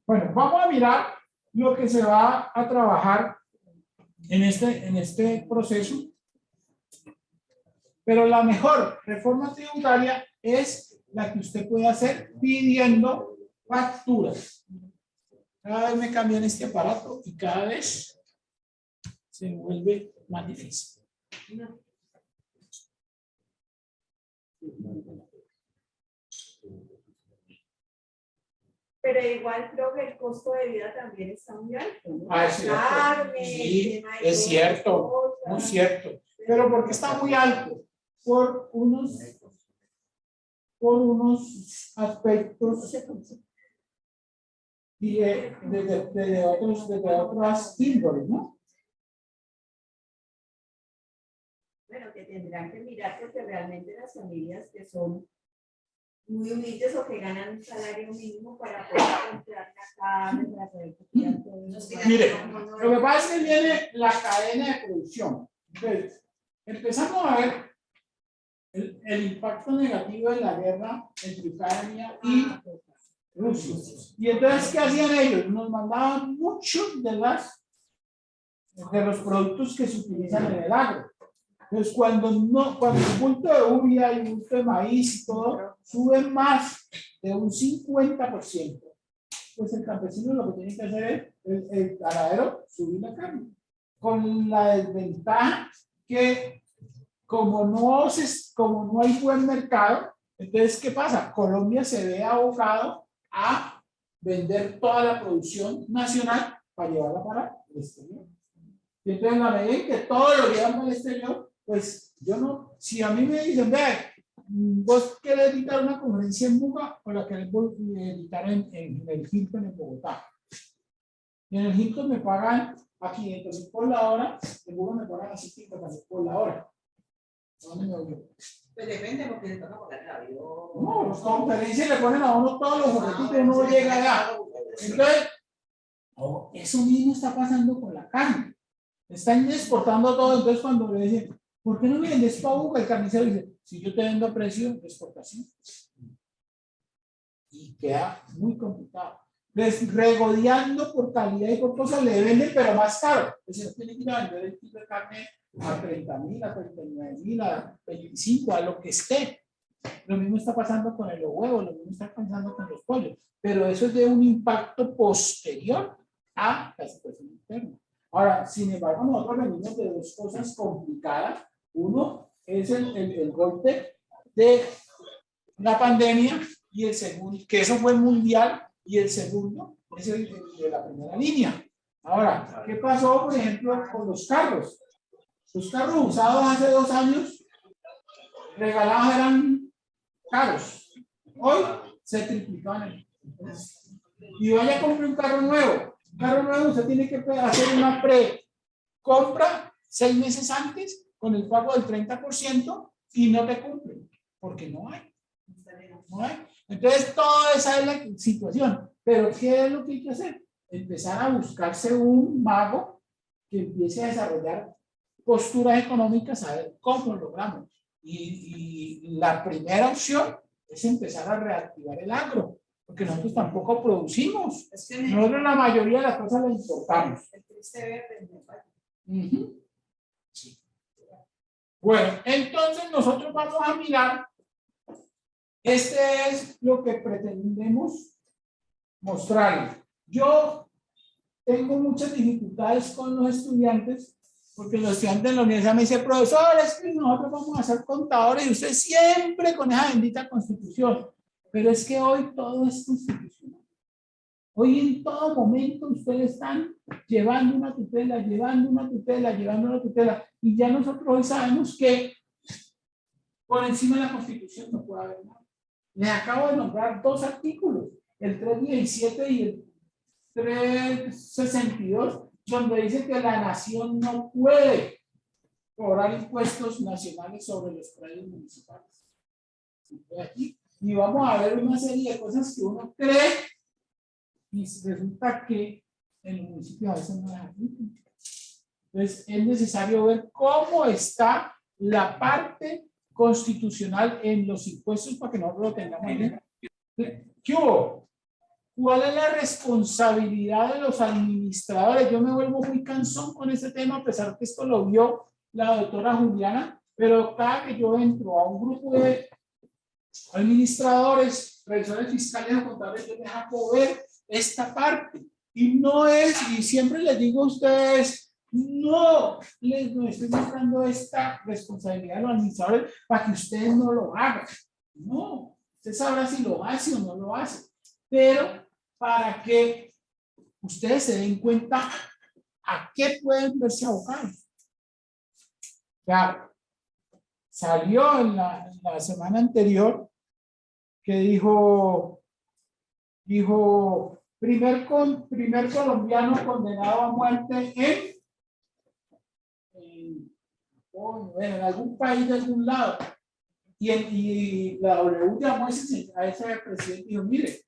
Bueno, vamos a mirar lo que se va a trabajar en este proceso. Pero la mejor reforma tributaria es la que usted puede hacer pidiendo facturas. Cada vez me cambian este aparato y cada vez se vuelve más difícil. Pero igual creo que el costo de vida también está muy alto, ¿no? Ah, es cierto. Sí, es cierto, muy cierto. Pero ¿por qué está muy alto? Por unos aspectos y de otras índoles, ¿no? Bueno, que tendrán que mirar porque realmente las familias que son muy humildes o que ganan un salario mínimo para poder comprar la carne, para poder comprar todo eso. Mire, lo que pasa es que viene la cadena de producción. Entonces, empezamos a ver el impacto negativo de la guerra entre Ucrania y Rusia. Y entonces, ¿qué hacían ellos? Nos mandaban muchos de los productos que se utilizan en el agro. Entonces, cuando el punto de uva y el punto de maíz y todo sube más de un 50%, pues el campesino lo que tiene que hacer es el ganadero subir la carne. Con la desventaja que como no hay buen mercado, entonces, ¿qué pasa? Colombia se ve abocado a vender toda la producción nacional para llevarla para el exterior. Y entonces, en la medida en que todo lo llevan para el exterior, pues yo no, si a mí me dicen, ve, vos querés editar una conferencia en Buga o la querés editar en el Hilton en Bogotá. Y en el Hilton me pagan a 500.000 por la hora, en Buga me pagan a 50.000 por la hora. ¿Dónde me voy? Pues depende porque se toca pagar el avión. No, los conferencias le ponen a uno todos los juguetitos y uno llega allá. Entonces, eso mismo está pasando con la carne. Están exportando todo, entonces cuando le dicen, ¿por qué no me vendes tu aguja? El carnicero dice, si yo te vendo a precio de exportación. Y queda muy complicado. Les regodeando por calidad y por cosas le venden, pero más caro. Entonces tienen que ir a vender el tipo de carne a 30.000, a 39.000, a 25, a lo que esté. Lo mismo está pasando con el huevo, lo mismo está pasando con los pollos. Pero eso es de un impacto posterior a la situación interna. Ahora, sin embargo, nosotros venimos de dos cosas complicadas. Uno es el golpe de la pandemia y el segundo, que eso fue mundial, y el segundo es el de la primera línea. Ahora, ¿qué pasó, por ejemplo, con los carros? Los carros usados hace 2 años, regalados eran caros. Hoy se triplican. Y vaya a comprar un carro nuevo. Un carro nuevo usted tiene que hacer una pre-compra 6 meses antes con el pago del 30% y no te cumplen, porque no hay. ¿No hay? Entonces, toda esa es la situación. Pero, ¿qué es lo que hay que hacer? Empezar a buscarse un mago que empiece a desarrollar posturas económicas a ver cómo lo logramos. Y la primera opción es empezar a reactivar el agro, porque nosotros tampoco producimos. Nosotros la mayoría de las cosas las importamos. Sí. Bueno, entonces nosotros vamos a mirar. Este es lo que pretendemos mostrarles. Yo tengo muchas dificultades con los estudiantes, porque los estudiantes de la universidad me dicen, profesor, es que nosotros vamos a ser contadores y usted siempre con esa bendita constitución. Pero es que hoy todo es constitucional. Hoy en todo momento ustedes están llevando una tutela, llevando una tutela, llevando una tutela. Y ya nosotros hoy sabemos que por encima de la constitución no puede haber nada. Les acabo de nombrar 2 artículos, el 317 y el 362, donde dice que la nación no puede cobrar impuestos nacionales sobre los predios municipales. Y vamos a ver una serie de cosas que uno cree y resulta que en el municipio a veces no es así. Entonces es necesario ver cómo está la parte constitucional en los impuestos para que nosotros lo tengamos ahí. ¿Qué hubo? ¿Cuál es la responsabilidad de los administradores? Yo me vuelvo muy cansón con ese tema, a pesar que esto lo vio la doctora Juliana, pero cada que yo entro a un grupo de administradores, revisores fiscales o contables, yo les hago ver esta parte. Y no es, y siempre les digo a ustedes, no estoy mostrando esta responsabilidad a los administradores para que ustedes no lo hagan. No, usted sabrá si lo hace o no lo hace. Pero para que ustedes se den cuenta a qué pueden verse abocados. Claro, salió en la semana anterior que dijo primer colombiano condenado a muerte en algún país de algún lado. Y la W llamó a ese presidente y dijo, mire,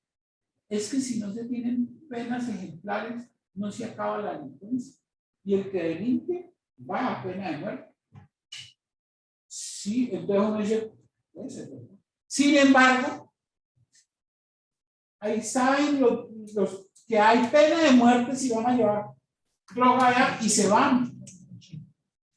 es que si no se tienen penas ejemplares, no se acaba la delincuencia. Y el que delinque va a pena de muerte. Sí, entonces uno dice, sin embargo, ahí saben los que hay pena de muerte si van a llevar droga allá y se van.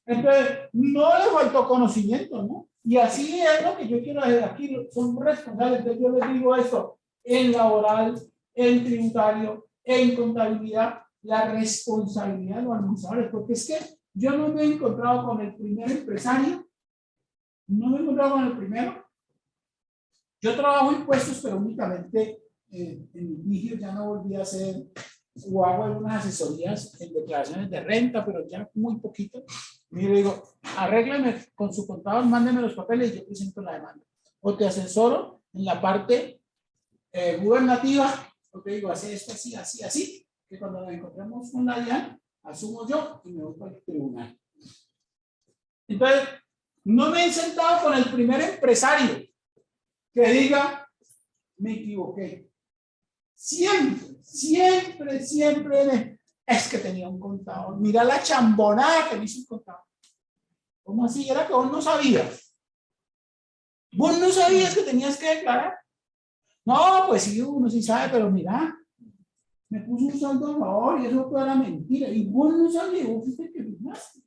Entonces, no les faltó conocimiento, ¿no? Y así es lo que yo quiero hacer aquí, son responsables. Entonces yo les digo esto, en laboral, en tributario, en contabilidad, la responsabilidad de los administradores, porque es que yo no me he encontrado con el primer empresario, no me he encontrado con el primero. Yo trabajo impuestos, pero únicamente en litigio, ya no volví a hacer, o hago algunas asesorías en declaraciones de renta, pero ya muy poquito. Y le digo, arrégleme con su contador, mándeme los papeles y yo presento la demanda. O te asesoro en la parte gubernativa, o te digo, hace esto así, así, así, que cuando nos encontremos con la DIAN, asumo yo y me voy para el tribunal. Entonces, no me he sentado con el primer empresario que diga, me equivoqué. Siempre, es que tenía un contador. Mira la chambonada que me hizo un contador. ¿Cómo así? Era que vos no sabías. Vos no sabías que tenías que declarar. No, pues sí, uno sí sabe, pero mira, me puso un saldo a favor y eso toda era mentira. Y vos no sabías, vos fuiste el que firmaste.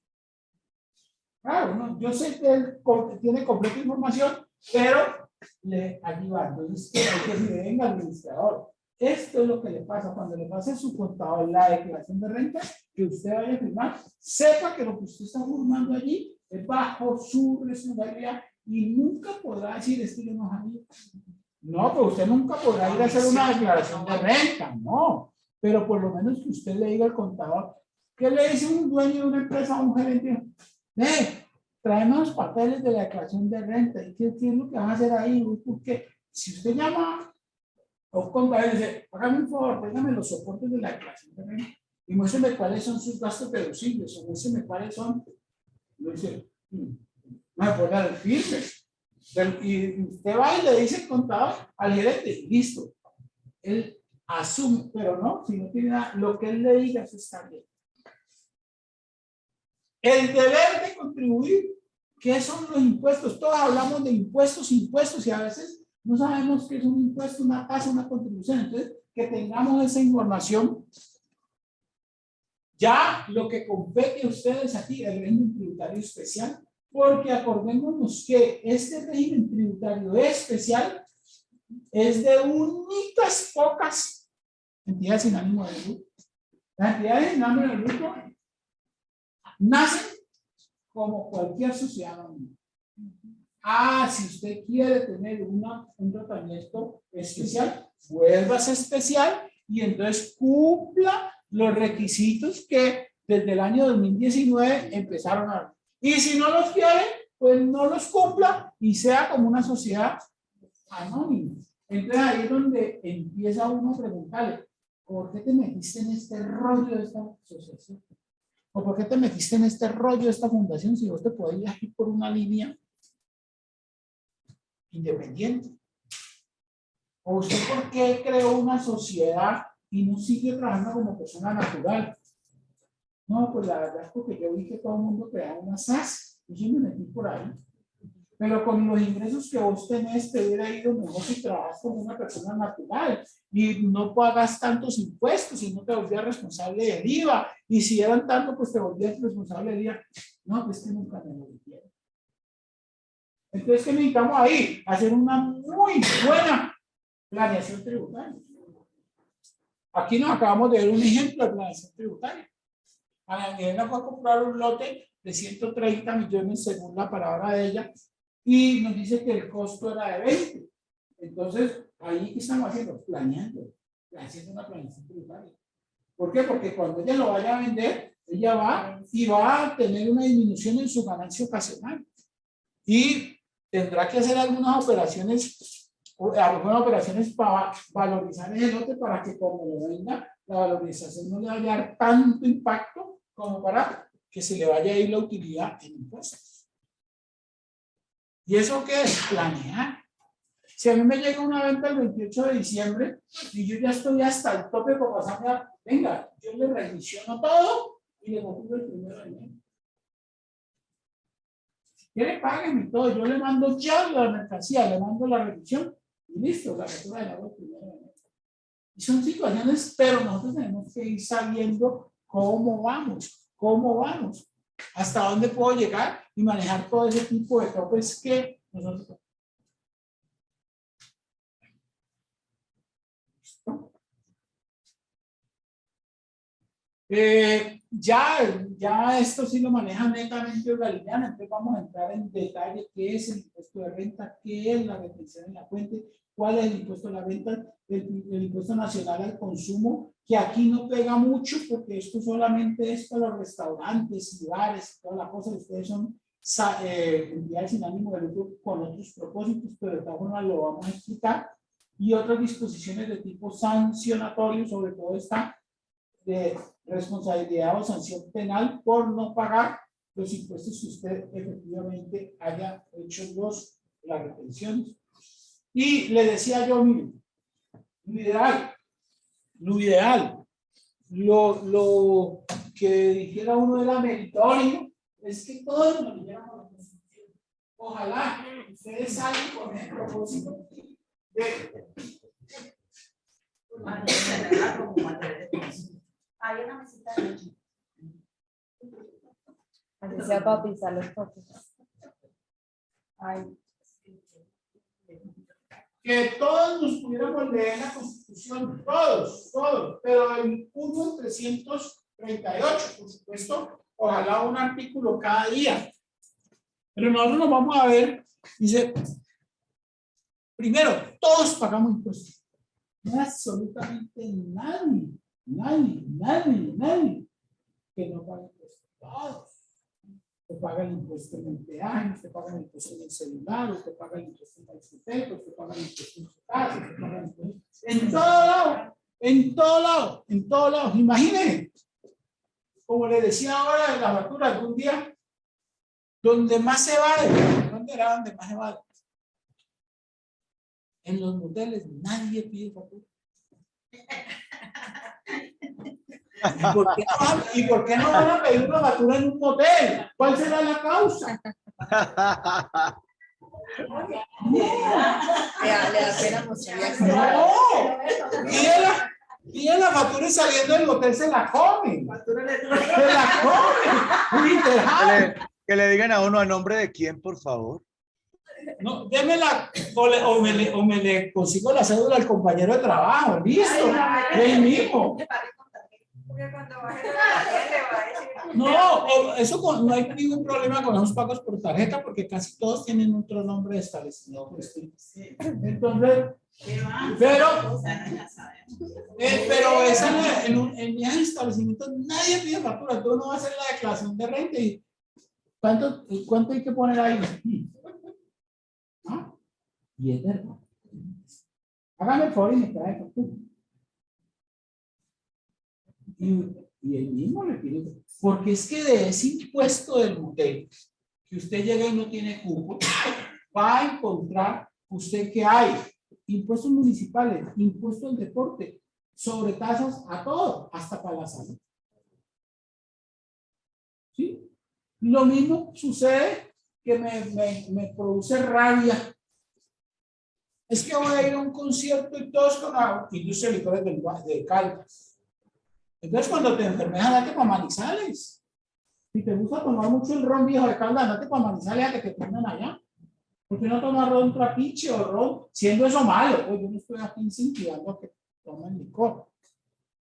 Claro, no, yo sé que él tiene completa información, pero le ayuda. Entonces, hay que decir, venga, administrador. Esto es lo que le pasa cuando le pase a su contador la declaración de renta, que usted vaya a firmar, sepa que lo que usted está firmando allí es bajo su responsabilidad y nunca podrá decir, es que yo no sabía. No, pero usted nunca podrá ir a hacer una declaración de renta, no. Pero por lo menos que usted le diga al contador, ¿qué le dice un dueño de una empresa a un gerente? Traemos los papeles de la declaración de renta. ¿Y qué es lo que van a hacer ahí? Porque si usted llama a un contador y dice, hágame un favor, déjame los soportes de la declaración de renta y muéstrame cuáles son sus gastos deducibles o muéstrame cuáles son. Lo dice, no me puede dar el firme. Y usted va y le dice al contador, al gerente, listo. Él asume, pero no, si no tiene nada, lo que él le diga, eso está bien. El deber de contribuir. ¿Qué son los impuestos? Todos hablamos de impuestos y a veces no sabemos qué es un impuesto, una tasa, una contribución. Entonces, que tengamos esa información. Ya lo que compete a ustedes aquí, el régimen tributario especial, porque acordémonos que este régimen tributario especial es de únicas pocas entidades sin ánimo de lucro. Las entidades sin ánimo de lucro nacen como cualquier sociedad anónima. Si usted quiere tener un tratamiento especial, vuélvase especial y entonces cumpla los requisitos que desde el año 2019 empezaron a... Y si no los quiere, pues no los cumpla y sea como una sociedad anónima. Entonces ahí es donde empieza uno a preguntarle, ¿por qué te metiste en este rollo de esta asociación? ¿O por qué te metiste en este rollo de esta fundación si vos te podías ir por una línea independiente? ¿O usted por qué creó una sociedad y no sigue trabajando como persona natural? No, pues la verdad es porque yo vi que todo el mundo creaba una SAS y yo me metí por ahí. Pero con los ingresos que vos tenés, te hubiera ido mejor si trabajas como una persona natural y no pagas tantos impuestos y no te volvías responsable del IVA. Y si eran tanto, pues te volvías responsable del IVA. No, pues que nunca me lo dijeron. Entonces, ¿qué necesitamos ahí? Hacer una muy buena planeación tributaria. Aquí nos acabamos de ver un ejemplo de planeación tributaria. Ana Daniela fue a comprar un lote de 130 millones según la palabra de ella y nos dice que el costo era de 20. Entonces, ahí ¿qué estamos haciendo? Planeando, haciendo una planeación tributaria. ¿Por qué? Porque cuando ella lo vaya a vender, ella va y va a tener una disminución en su ganancia ocasional. Y tendrá que hacer algunas operaciones para valorizar ese lote para que cuando lo venda, la valorización no le vaya a dar tanto impacto como para que se le vaya a ir la utilidad en impuestos. ¿Y eso qué es? Planear. Si a mí me llega una venta el 28 de diciembre y yo ya estoy hasta el tope para pasarme a, venga, yo le revisiono todo y le pongo el 1 de enero. ¿Quiere? Páguenme todo. Yo le mando ya la mercancía, le mando la revisión y listo, la factura de la web 1 de enero. Y son situaciones, pero nosotros tenemos que ir sabiendo cómo vamos, hasta dónde puedo llegar y manejar todo ese tipo de topes que nosotros. Ya esto sí lo maneja netamente Organiana, entonces vamos a entrar en detalle qué es el impuesto de renta, qué es la retención en la fuente, cuál es el impuesto a la renta, el impuesto nacional al consumo, que aquí no pega mucho porque esto solamente es para los restaurantes y bares, toda la cosa, ustedes son entidades sin ánimo de lucro con otros propósitos, pero de todas formas lo vamos a explicar, y otras disposiciones de tipo sancionatorio, sobre todo esta de responsabilidad o sanción penal por no pagar los impuestos que usted efectivamente haya hecho las retenciones. Y le decía yo, mire, lo ideal, lo que dijera uno de la meritorio es que todos nos llegamos a la Constitución. Ojalá ustedes salgan con el propósito de hay una mesita de leche. Así sea para pisar los toques. Ay. que todos nos pudiéramos leer la Constitución, todos, pero el 1.338, por supuesto, ojalá un artículo cada día. Pero nosotros nos vamos a ver, dice, primero, todos pagamos impuestos. No hay absolutamente nadie que no pague impuestos. Todos. Usted paga el impuesto en el peaje, usted paga el impuesto en el celular, usted paga el impuesto en la discoteca, usted paga el impuesto en su casa, usted paga el impuesto en todo lado. Imagínense, como le decía ahora de la factura algún día, donde más se vale, ¿dónde era donde más se vale? En los moteles nadie pide factura. ¿Y por qué no van a pedir una factura en un motel? ¿Cuál será la causa? Le da pena mostrar. No. Y la factura y saliendo del motel se la comen. Se la comen. Literal. Que le digan a uno a nombre de quién, por favor. No, démela o me le consigo la cédula al compañero de trabajo. Listo. El mismo. Porque cuando baje la tarjeta le va a decir. No, eso no hay ningún problema con esos pagos por tarjeta porque casi todos tienen otro nombre establecido. Entonces, pero esa en esos establecimientos nadie pide factura. Tú no vas a hacer la declaración de renta y ¿cuánto hay que poner ahí? ¿Ah? Y es verdad. Hágame el favor y me trae factura. Y el mismo le pide, porque es que de ese impuesto del motel, que usted llega y no tiene cupo, va a encontrar usted que hay impuestos municipales, impuestos al deporte, sobretasas a todo, hasta para la salud. ¿Sí? Lo mismo sucede que me produce rabia es que voy a ir a un concierto y todos con la industria de licores de Caldas. Entonces, cuando te enfermes, date para Manizales. Si te gusta tomar mucho el ron viejo de Caldas, date para Manizales a que te tengan allá. ¿Por qué no tomar ron trapiche o ron? Siendo eso malo, pues yo no estoy aquí incentivando a que tomen licor.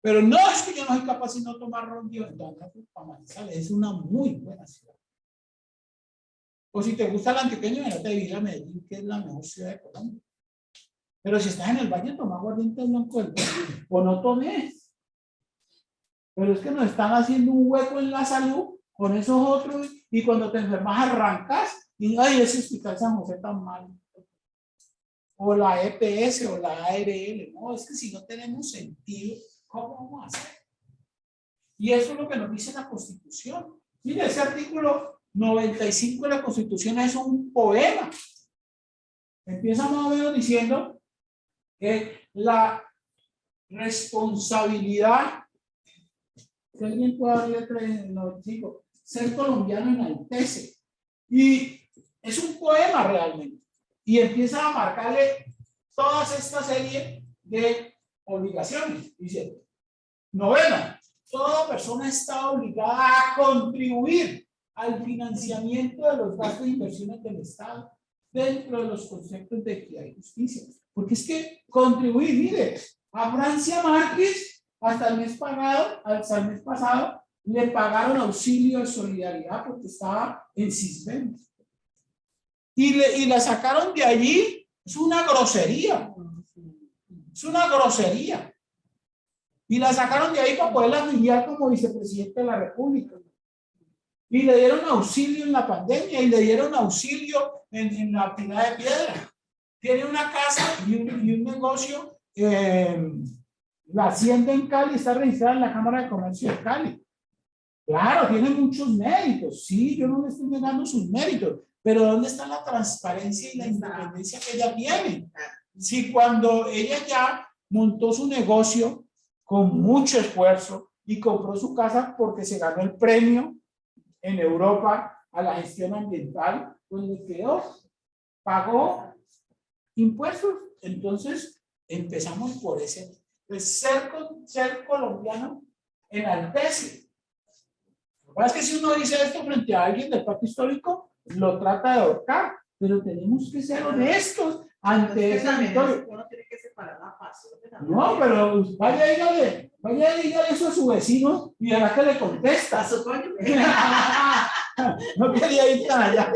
Pero no es que yo no soy capaz de no tomar ron viejo, entonces para Manizales es una muy buena ciudad. O si te gusta el antioqueño, no te digas a Medellín, que es la mejor ciudad de Colombia. Pero si estás en el valle, toma aguardiente blanco del valle, o no tomes. Pero es que nos están haciendo un hueco en la salud con esos otros, y cuando te enfermas arrancas, y ay, ese hospital San José tan mal. O la EPS o la ARL. No, es que si no tenemos sentido, ¿cómo vamos a hacer? Y eso es lo que nos dice la Constitución. Mire, ese artículo 95 de la Constitución es un poema. Empieza más o menos diciendo que la responsabilidad, si alguien puede darle letra en el 95, ser colombiano enaltece. Y es un poema realmente. Y empieza a marcarle todas esta serie de obligaciones. Dice, novena, toda persona está obligada a contribuir al financiamiento de los gastos de inversiones del Estado dentro de los conceptos de equidad y justicia. Porque es que contribuir, mire, a Francia Márquez hasta el mes pasado le pagaron auxilio de solidaridad porque estaba en Cisbén. Y la sacaron de allí. Es una grosería. Es una grosería. Y la sacaron de ahí para poderla afiliar como vicepresidente de la República. Y le dieron auxilio en la pandemia y le dieron auxilio en la tirada de piedra. Tiene una casa y un negocio. La hacienda en Cali está registrada en la Cámara de Comercio de Cali. Claro, tiene muchos méritos. Sí, yo no le estoy negando sus méritos. Pero ¿dónde está la transparencia y la independencia que ella tiene? Si cuando ella ya montó su negocio con mucho esfuerzo y compró su casa porque se ganó el premio en Europa a la gestión ambiental, pues le quedó, pagó impuestos. Entonces empezamos por ese. Pues ser colombiano enaltece. Lo que pasa es que si uno dice esto frente a alguien del pacto histórico, lo trata de ahorcar, pero tenemos que ser honestos ante ese territorio. Uno tiene que separar la paz. No, pero vaya y dígale eso a su vecino y verá que le contesta. A su coño. No quería ir tan allá.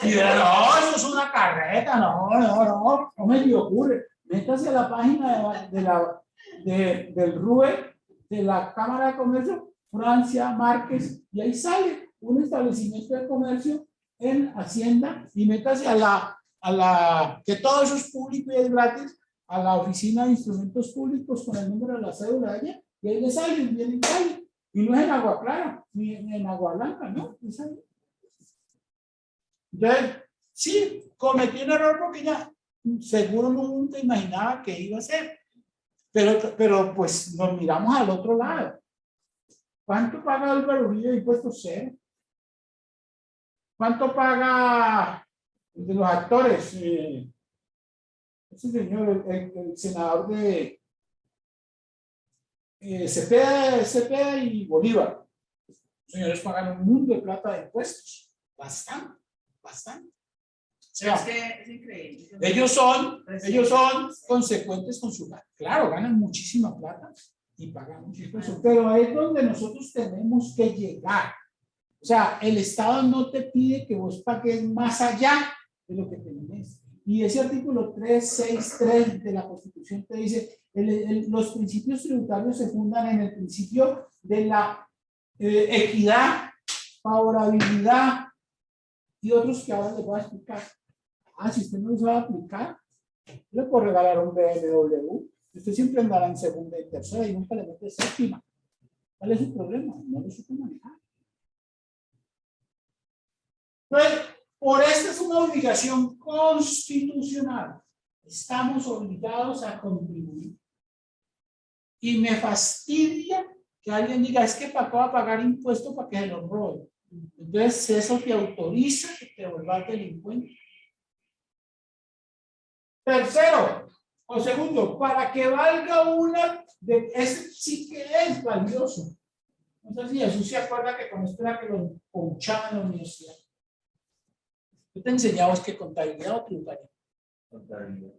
Y dirá, no, eso es una carreta, no me le ocurre. Métase a la página del RUE, de la Cámara de Comercio, Francia Márquez, y ahí sale un establecimiento de comercio en Hacienda, y métase a la que todo eso es público y es gratis, a la oficina de instrumentos públicos con el número de la cédula de ella, y ahí le sale un bien en Cali, y no es en Agua Clara, ni en Agua Blanca, ¿no? Entonces, sí, cometí un error porque ya seguro nunca imaginaba que iba a ser, pero pues nos miramos al otro lado. ¿Cuánto paga Álvaro Uribe de impuestos cero? ¿Cuánto paga de los actores? Ese señor, el senador de Cepeda y Bolívar. Los señores pagan un mundo de plata de impuestos. Bastante. O sea, Es que es increíble. ellos son consecuentes con su plata. Claro, ganan muchísima plata y pagan mucho impuesto, pero ahí es donde nosotros tenemos que llegar. O sea, el Estado no te pide que vos pagues más allá de lo que tenés. Y ese artículo 363 de la Constitución te dice, los principios tributarios se fundan en el principio de la equidad, favorabilidad y otros que ahora les voy a explicar. Si usted no los va a aplicar, le puedo regalar un BMW. Usted siempre andará en segunda y tercera y nunca le mete séptima. ¿Cuál es su problema? No lo supo manejar. Entonces, por esta es una obligación constitucional. Estamos obligados a contribuir. Y me fastidia que alguien diga, es que para qué va a pagar impuestos para que se los roben. Entonces, eso te autoriza que te vuelvas delincuente. Tercero, o segundo, para que valga una, ese sí que es valioso. No sé si Jesús se acuerda que con esto era que lo ponchaban en la universidad. Yo te enseñaba que contabilidad o tributaria. Contabilidad.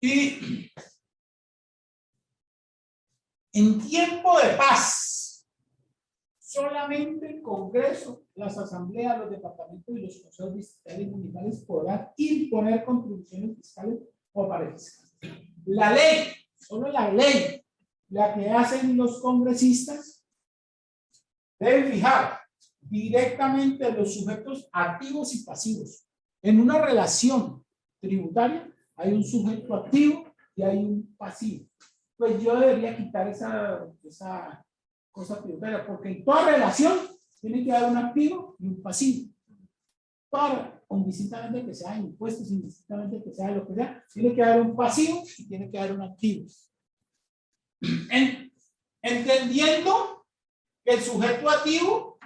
Y en tiempo de paz, solamente el Congreso, las asambleas, los departamentos y los consejos distritales y municipales podrán imponer contribuciones fiscales o parafiscales. La ley, solo la ley, la que hacen los congresistas, debe fijar directamente los sujetos activos y pasivos. En una relación tributaria hay un sujeto activo y hay un pasivo. Pues yo debería quitar esa cosa tributaria, porque en toda relación tiene que haber un activo y un pasivo. Para, indistintamente que sea impuestos, indistintamente que sea lo que sea, tiene que haber un pasivo y tiene que haber un activo. Entendiendo que el sujeto activo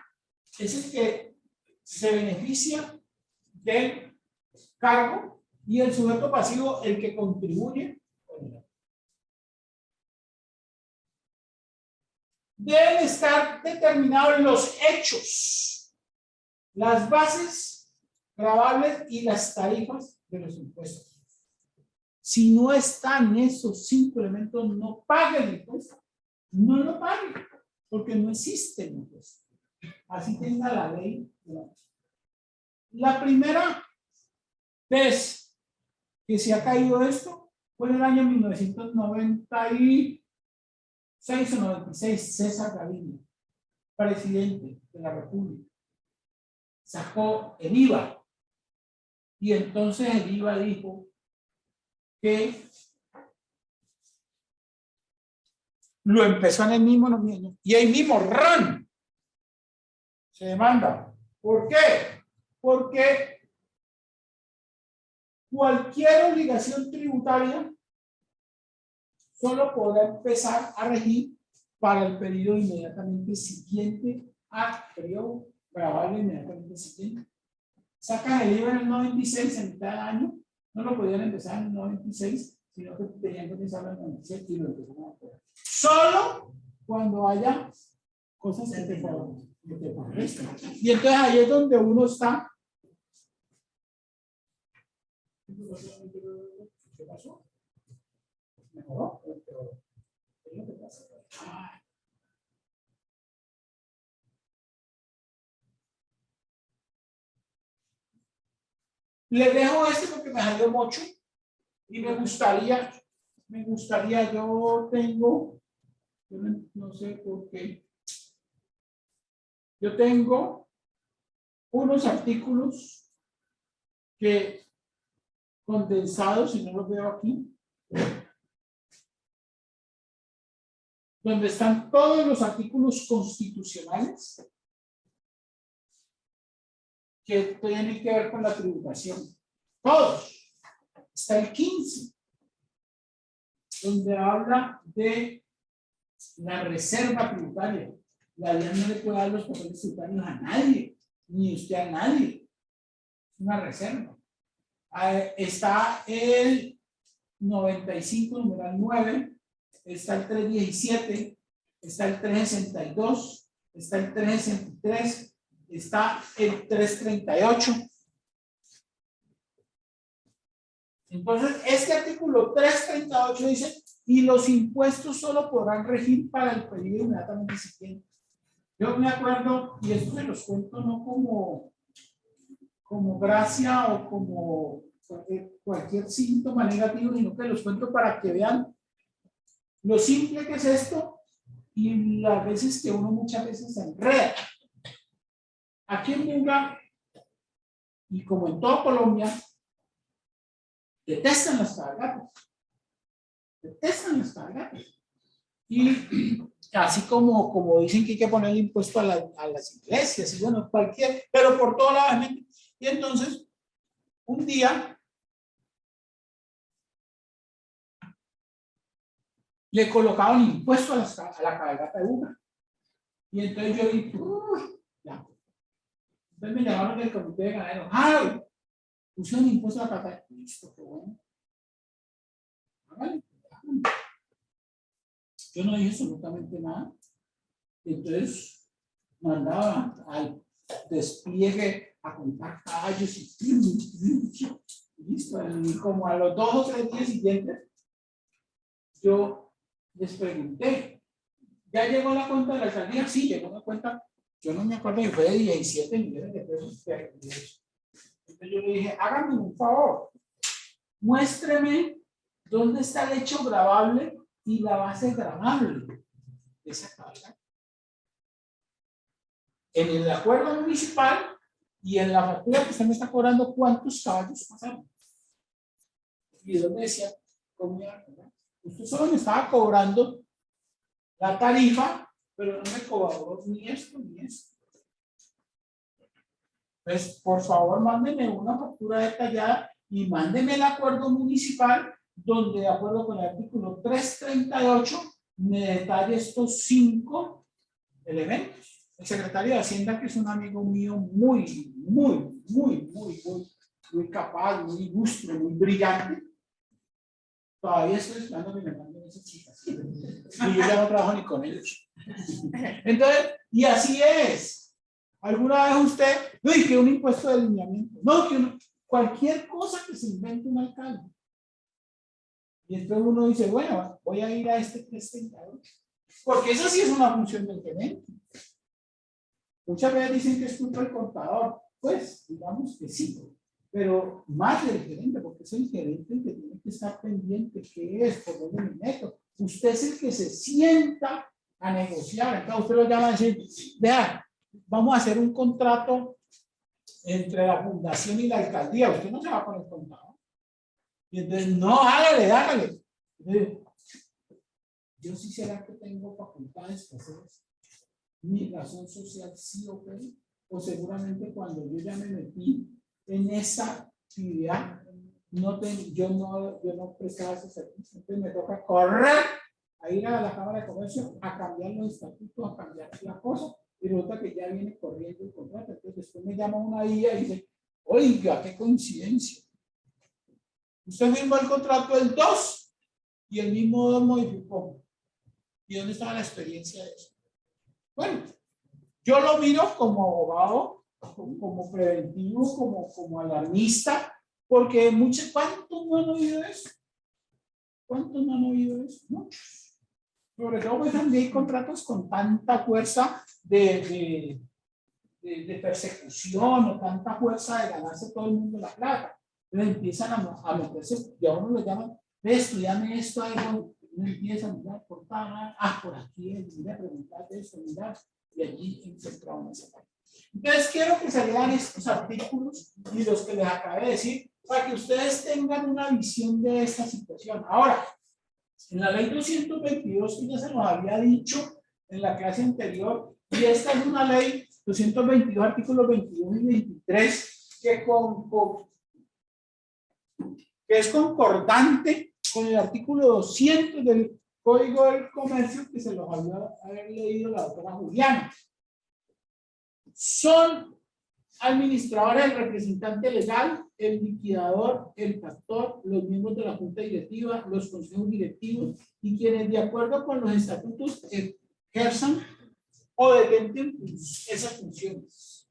es el que se beneficia del cargo y el sujeto pasivo el que contribuye. Deben estar determinados los hechos, las bases gravables y las tarifas de los impuestos. Si no están esos 5 elementos, no pague el impuesto. No lo pague, porque no existe el impuesto. Así tenga la ley. La primera vez que se ha caído esto fue en el año 1996 o 96, César Gaviria, presidente de la República, sacó el IVA y entonces el IVA dijo que lo empezó en el mismo noviembre y ahí mismo ¡ran! Se demanda. ¿Por qué? Porque cualquier obligación tributaria solo podrá empezar a regir para el periodo inmediatamente siguiente al periodo grabable inmediatamente siguiente. Sacan el IVA en el 96, en mitad de año, no lo podían empezar en el 96, sino que tenían que empezar en el 96 y lo empezaron a poder. Solo cuando haya cosas que te favorezcan. Y entonces ahí es donde uno está. ¿Qué pasó? ¿Mejoró? ¿Qué es lo que pasa? Les dejo este porque me salió mucho y me gustaría, yo tengo, no sé por qué, yo tengo unos artículos que condensados, si no los veo aquí, donde están todos los artículos constitucionales que tienen que ver con la tributación. Todos. Está el 15, donde habla de la reserva tributaria. La ley no le puede dar los papeles tributarios a nadie, ni usted a nadie. Es una reserva. Está el 95, numeral 9, está el 317, está el 362, está el 363, está el 338. Entonces, este artículo 338 dice, y los impuestos solo podrán regir para el periodo inmediatamente siguiente. Yo me acuerdo, y esto se los cuento no como gracia o como cualquier síntoma negativo, sino que los cuento para que vean lo simple que es esto y las veces que uno muchas veces se enreda. Aquí en Buga, y como en toda Colombia, detestan las cabalgatas. Detestan las cabalgatas. Y así como dicen que hay que poner el impuesto a las iglesias, y bueno, cualquier, pero por todo lado. Y entonces, un día, le colocaban impuesto a la cabalgata de Buga. Y entonces yo dije, ya. Entonces me llamaron del comité de ganaderos. ¡Ay! Puse un impuesto a la plata. Listo, qué bueno. Hágale, hágale. Yo no dije absolutamente nada. Entonces mandaba al despliegue a contar caballos y listo. Y como a los 2 o 3 días siguientes, yo les pregunté, ¿ya llegó la cuenta de la alcaldía? Sí, llegó la cuenta. Yo no me acuerdo, fue de 17 millones de pesos. Entonces yo le dije, háganme un favor, muéstreme dónde está el hecho gravable y la base gravable de esa carga. En el acuerdo municipal y en la factura que usted me está cobrando, ¿cuántos caballos pasaron? Y dónde decía, ¿cómo iba a cobrar? Usted solo me estaba cobrando la tarifa, pero no me cobró ni esto ni esto. Pues, por favor, mándeme una factura detallada y mándeme el acuerdo municipal donde, de acuerdo con el artículo 338, me detalle estos 5 elementos. El secretario de Hacienda, que es un amigo mío muy capaz, muy ilustre, muy brillante, todavía estoy esperando que me manden esas chicas. Y yo ya no trabajo ni con ellos. Entonces, y así es. ¿Alguna vez usted, uy, que un impuesto de alineamiento? No, que cualquier cosa que se invente un alcalde. Y entonces uno dice, bueno, voy a ir a este 338. Porque eso sí es una función del gerente. Muchas veces dicen que es culpa del contador. Pues, digamos que sí. Pero más del gerente, porque es el gerente el que tiene que estar pendiente. ¿Qué es? ¿Por dónde me meto? Usted es el que se sienta a negociar. Entonces usted lo llama a decir, vea, vamos a hacer un contrato entre la fundación y la alcaldía. Usted no se va con el contador. Y entonces, no, hágale. Yo sí será que tengo facultades para hacer eso. Mi razón social sí opera. O seguramente cuando yo ya me metí en esa actividad, yo no prestaba ese servicio. Entonces me toca correr a ir a la Cámara de Comercio a cambiar los estatutos, a cambiar la cosa. Y resulta que ya viene corriendo el contrato. Entonces después me llama una guía y dice, oiga, qué coincidencia. Usted firmó el contrato el 2 y el mismo 2 modificó. ¿Y dónde estaba la experiencia de eso? Bueno, yo lo miro como abogado, como preventivo, como alarmista, porque ¿cuántos no han oído eso? ¿Cuántos no han oído eso? Muchos. Sobre todo pues también hay contratos con tanta fuerza de persecución o tanta fuerza de ganarse todo el mundo la plata. Entonces empiezan a meterse, y a uno le llaman, estudiame esto, algo, uno empieza a mirar por por aquí, mira, preguntarte esto, mirar, y allí encontramos esa parte. Entonces quiero que se lean estos artículos y los que les acabé de decir, para que ustedes tengan una visión de esta situación. Ahora, en la ley 222, que ya se nos había dicho en la clase anterior, y esta es una ley 222, artículos 21 y 23, que es concordante con el artículo 200 del Código del Comercio, que se los había haber leído la doctora Juliana. Son administradores, el representante legal, el liquidador, el pastor, los miembros de la junta directiva, los consejos directivos y quienes de acuerdo con los estatutos ejerzan o detenten esas funciones.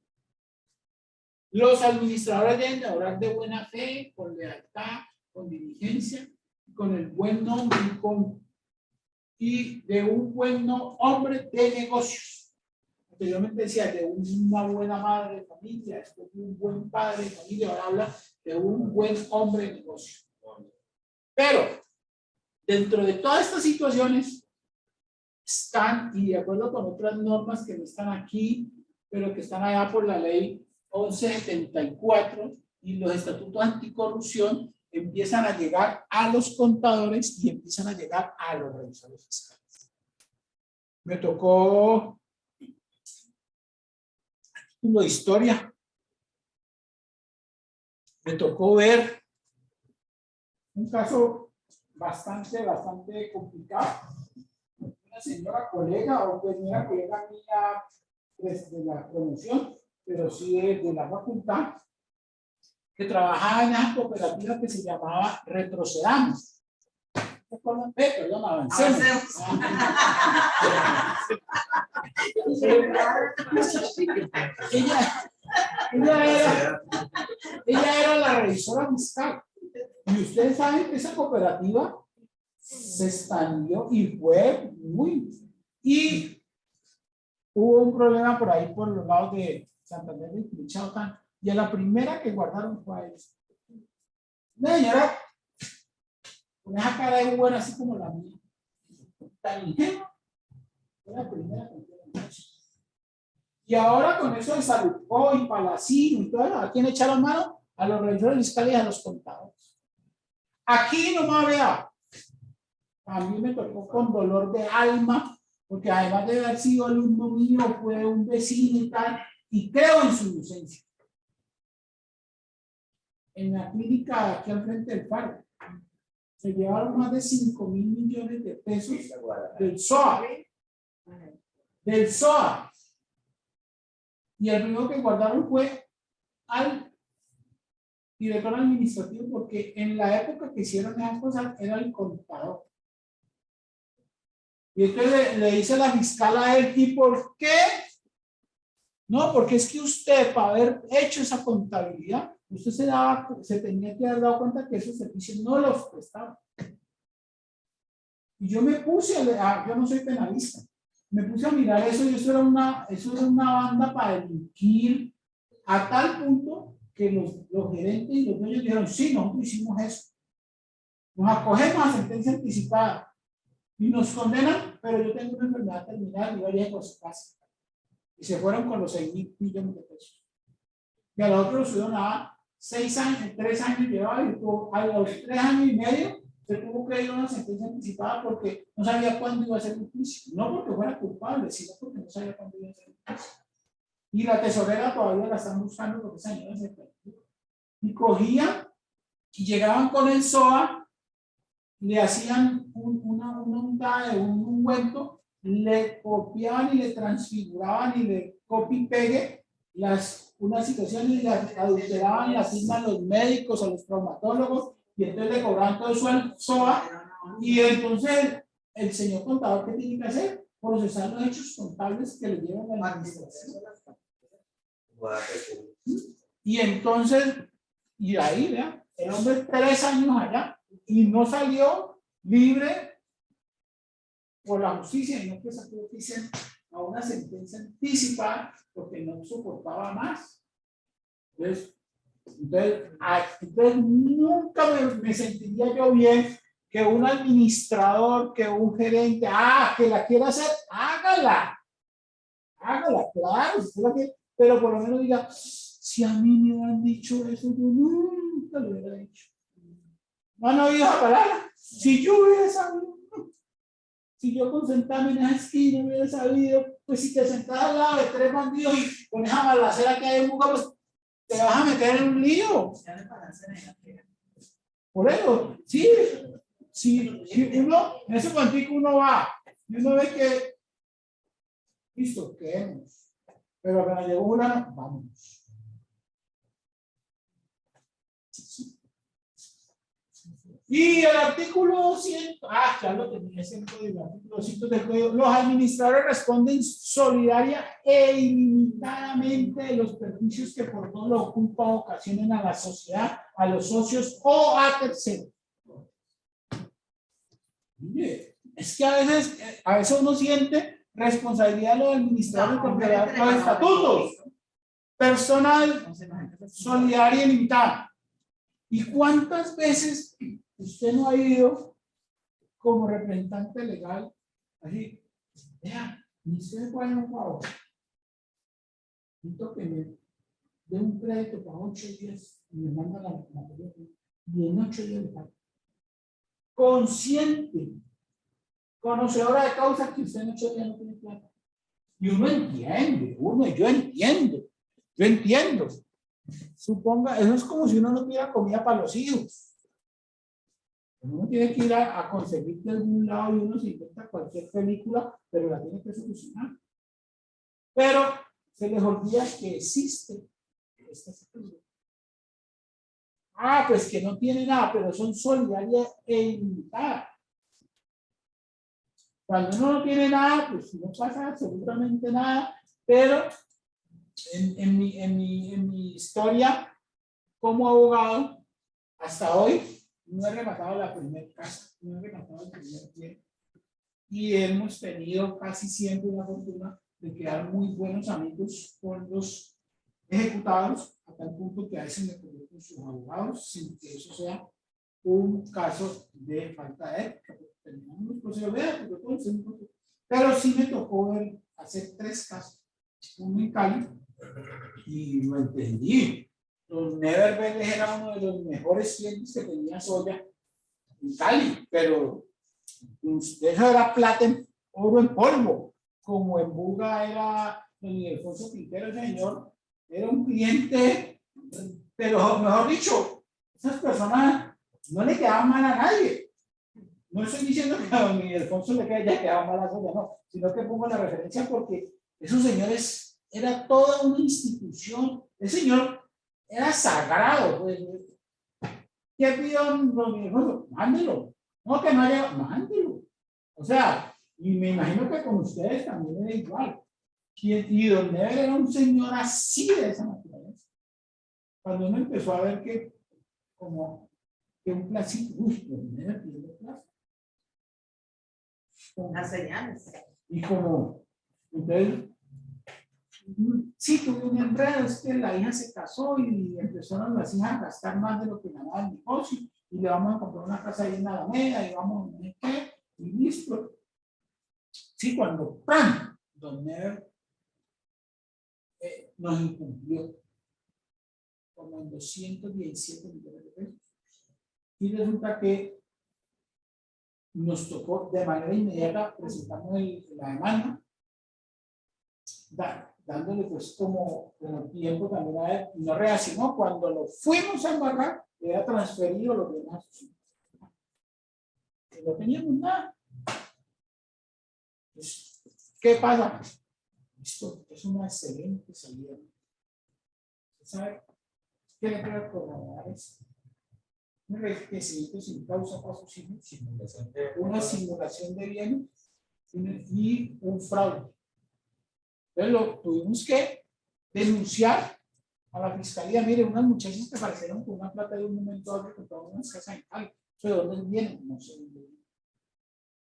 Los administradores deben de obrar de buena fe, con lealtad, con diligencia, con el buen nombre y de un buen hombre de negocios. Anteriormente decía de una buena madre de familia, después de un buen padre de familia, ahora habla de un buen hombre de negocio. Pero dentro de todas estas situaciones están, y de acuerdo con otras normas que no están aquí, pero que están allá por la ley 1174 y los estatutos anticorrupción, empiezan a llegar a los contadores y empiezan a llegar a los revisores fiscales. Me tocó de historia. Me tocó ver un caso bastante complicado. Una señora colega o pues una colega mía de la promoción pero sí de la facultad, que trabajaba en esa cooperativa que se llamaba Retrocedamos. Perdón, avancemos. Ella era la revisora fiscal. Y ustedes saben que esa cooperativa se expandió y fue muy. Y hubo un problema por ahí por los lados de Santander y Michoacán. Y a la primera que guardaron fue a ella. Una señora con esa cara de buena, así como la mía. Tan ingenua. Fue la primera que me. Y ahora con eso de Salucó y Palacino y todo eso, ¿a quién echaron mano? A los revisores fiscales y a los contadores. Aquí nomás vea. A mí me tocó con dolor de alma, porque además de haber sido alumno mío, fue un vecino y tal, y creo en su inocencia. En la clínica aquí al frente del Faro, se llevaron más de 5.000 millones de pesos del SOA. Del SOA. Y el primero que guardaron fue al director administrativo, porque en la época que hicieron esas cosas era el contador. Y entonces le dice la fiscal a él, ¿y por qué? No, porque es que usted, para haber hecho esa contabilidad, usted se tenía que haber dado cuenta que esos servicios no los prestaban. Y yo me puse, yo no soy penalista, me puse a mirar eso y eso era una banda para delinquir a tal punto que los gerentes y los dueños dijeron, sí, nosotros hicimos eso. Nos acogemos a sentencia anticipada y nos condenan, pero yo tengo una enfermedad terminal y vaya por su casa. Y se fueron con los 6.000 millones de pesos. Y a los otros subieron a 6 años, 3 años llevaba y a los 3 años y medio se tuvo que ir a una sentencia anticipada porque no sabía cuándo iba a ser el juicio. No porque fuera culpable, sino porque no sabía cuándo iba a ser el juicio. Y la tesorera todavía la están buscando porque esa señora se perdió. Y cogían y llegaban con el SOA, le hacían una untada de un ungüento, le copiaban y le transfiguraban y le copy y pegue una situación y le adulteraban la firma a los médicos, a los traumatólogos, y entonces le cobraban todo eso al SOA. Y entonces el señor contador, ¿qué tiene que hacer? Procesar los hechos contables que le llevan a la administración. Y entonces, y ahí, ¿verdad? El hombre 3 años allá y no salió libre por la justicia, y no que sacó a una sentencia anticipada porque no soportaba más. Entonces nunca me sentiría yo bien que un administrador, que un gerente, que la quiera hacer, hágala, claro, pero por lo menos diga, si a mí me han dicho eso, yo nunca lo hubiera dicho. No han oído esa palabra. Si yo hubiera sabido, si yo con sentarme en esa esquina hubiera sabido, pues si te sentás al lado de 3 bandidos y con esa balacera que hay en Buga, pues te vas a meter en un lío. Por eso, sí, uno, en ese cuantico uno va, y uno ve que, listo, quedemos. Pero apenas llegó una, vamos. Y el artículo 100, ya lo tenía, ese código, el artículo 100 del código. Los administradores responden solidaria e ilimitadamente de los perjuicios que por todo lo oculto ocasionen a la sociedad, a los socios o a terceros. Es que a veces uno siente responsabilidad de los administradores porque los estatutos, personal, solidaria e ilimitada. ¿Y cuántas veces usted no ha ido como representante legal? Así, vea, ni usted puede un favor. Necesito que me dé un crédito para 8 días y me manda la materia y en 8 días le pago. Consciente, conocedora de causa que usted en 8 días no tiene plata. Y uno entiende, yo entiendo. Suponga, eso es como si uno no tuviera comida para los hijos. Uno tiene que ir a conseguir de algún lado y uno se inventa cualquier película, pero la tiene que solucionar. Pero se les olvida que existe esta situación. Ah, pues que no tiene nada, pero son solidarias e ilimitadas. Cuando uno no tiene nada, pues no pasa absolutamente nada, pero en mi historia como abogado, hasta hoy, no he rematado la primera casa, no he rematado el primer pie, y hemos tenido casi siempre la fortuna de quedar muy buenos amigos con los ejecutados, a tal punto que a veces me conozco con sus abogados, sin que eso sea un caso de falta de ética. Terminamos los procesos de ética, pero sí me tocó hacer 3 casos, uno en Cali, y lo entendí. Don Never Vélez era uno de los mejores clientes que tenía Soya en Cali, pero eso era plata en oro en polvo, como en Buga era don Ildefonso Quintero, el señor, era un cliente, pero mejor dicho, esas personas no le quedaban mal a nadie. No estoy diciendo que a don Ildefonso le quedaba mal a Soya, no, sino que pongo la referencia porque esos señores era toda una institución. El señor era sagrado, pues. ¿Qué pidió don Ildefonso? Mándelo. No, que no haya, mándelo. O sea, y me imagino que con ustedes también era igual. Y don Never era un señor así de esa naturaleza. Cuando uno empezó a ver que como que un placito, uy, don Never pidió plazo. Las señales. Y como, entonces, sí, tuve un enredo, es que la hija se casó y empezaron las hijas a gastar más de lo que ganaba el negocio, y le vamos a comprar una casa ahí en Alameda, y vamos a ver qué, y listo. Sí, cuando ¡pam! Don Never nos incumplió como en 217 millones de pesos. Y resulta que nos tocó de manera inmediata presentamos la demanda, dándole pues como tiempo también a él, y no reaccionó. Cuando lo fuimos a embargar, le había transferido los demás. No teníamos nada. Pues, ¿qué pasa? Esto es una excelente salida. ¿Sabe qué le puede corroborar esto? Un enriquecimiento sin causa para sus hijos, una simulación de bienes y un fraude. Entonces lo tuvimos que denunciar a la fiscalía. Mire, unas muchachas que aparecieron con una plata de un momento a otro que compraron unas casas en Cali. ¿De dónde vienen? No sé.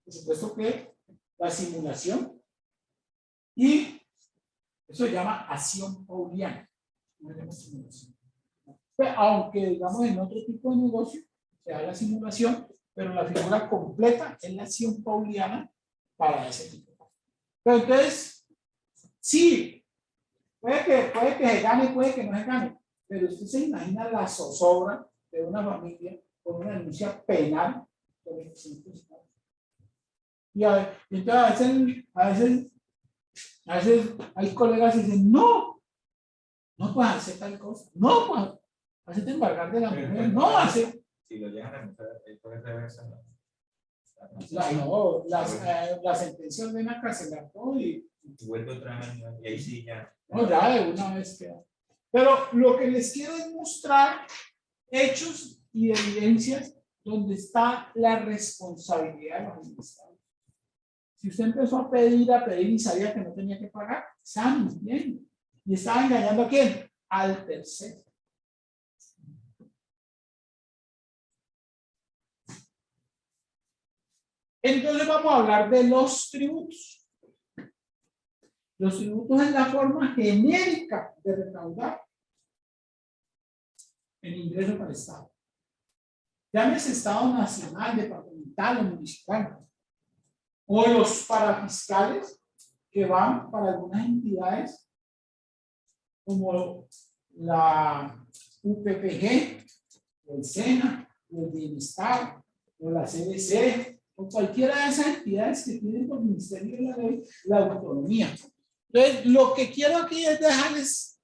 Por supuesto que la simulación, y eso se llama acción pauliana. No tenemos simulación. Aunque digamos en otro tipo de negocio se da la simulación, pero la figura completa es la acción pauliana para ese tipo. Pero entonces, sí, puede que se gane, puede que no se gane, pero usted se imagina la zozobra de una familia con una denuncia penal por 25 años. Y entonces a veces hay colegas que dicen, no puedes hacer tal cosa, no puedes hacerte embargar de la mujer, no hace. Si lo llegan a anunciar, puede ser esa. La sentencia ordena cancelar todo y Vuelve otra vez y ahí sí ya. no, ya de una vez queda. Pero lo que les quiero es mostrar hechos y evidencias donde está la responsabilidad de los administradores. Si usted empezó a pedir y sabía que no tenía que pagar, estaba mintiendo. ¿Y estaba engañando a quién? Al tercero. Entonces vamos a hablar de los tributos. Los tributos es la forma genérica de recaudar el ingreso para el Estado. Llámese Estado nacional, departamental o municipal. O los parafiscales que van para algunas entidades como la UPPG, o el SENA, o el Bienestar, o la CBC, o cualquiera de esas entidades que tienen por Ministerio de la Ley la autonomía. Entonces, lo que quiero aquí es dejarles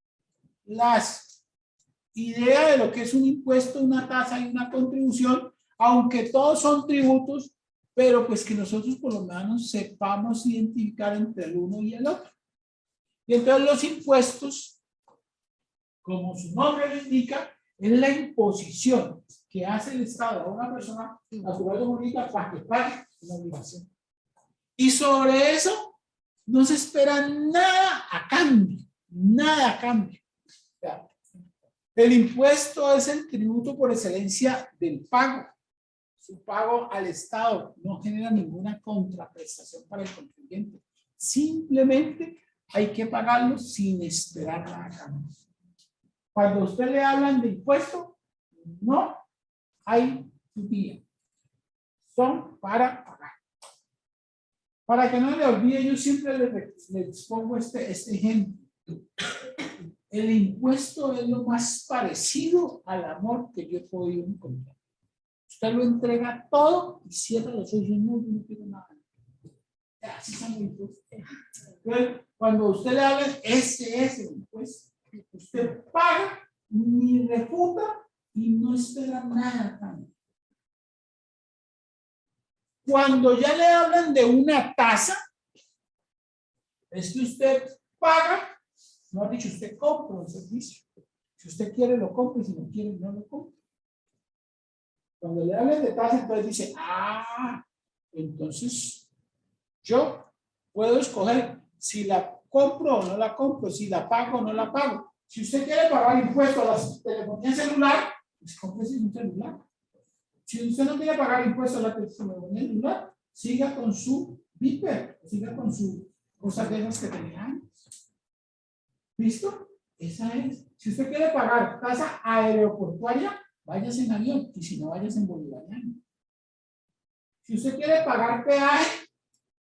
las ideas de lo que es un impuesto, una tasa y una contribución, aunque todos son tributos, pero pues que nosotros por lo menos sepamos identificar entre el uno y el otro. Y entonces los impuestos, como su nombre lo indica, es la imposición que hace el Estado a una persona natural o jurídica para que pague una obligación. Y sobre eso no se espera nada a cambio, nada a cambio. O sea, el impuesto es el tributo por excelencia del pago. Su pago al Estado no genera ninguna contraprestación para el contribuyente. Simplemente hay que pagarlo sin esperar nada a cambio. Cuando a usted le hablan de impuesto, no hay vía. Son para pagar. Para que no le olvide, yo siempre les pongo este ejemplo. El impuesto es lo más parecido al amor que yo he podido encontrar. Usted lo entrega todo y cierra los ojos y no quiero nada. Así son los impuestos. Entonces, cuando usted le habla, ese es el impuesto. Usted paga, ni refuta y no espera nada también. Cuando ya le hablan de una tasa, es que usted paga, no ha dicho, usted compra un servicio. Si usted quiere, lo compra, y si no quiere, no lo compra. Cuando le hablan de tasa, entonces dice, entonces yo puedo escoger si la compro o no la compro, si la pago o no la pago. Si usted quiere pagar impuestos a la telefonía celular, pues cómprese un celular. Si usted no quiere pagar impuestos a la telefonía celular, siga con su Viper, siga con su cosa de esas que tenía antes. ¿Listo? Esa es. Si usted quiere pagar tasa aeroportuaria, váyase en avión, y si no, váyase en bolivariano. Si usted quiere pagar peaje,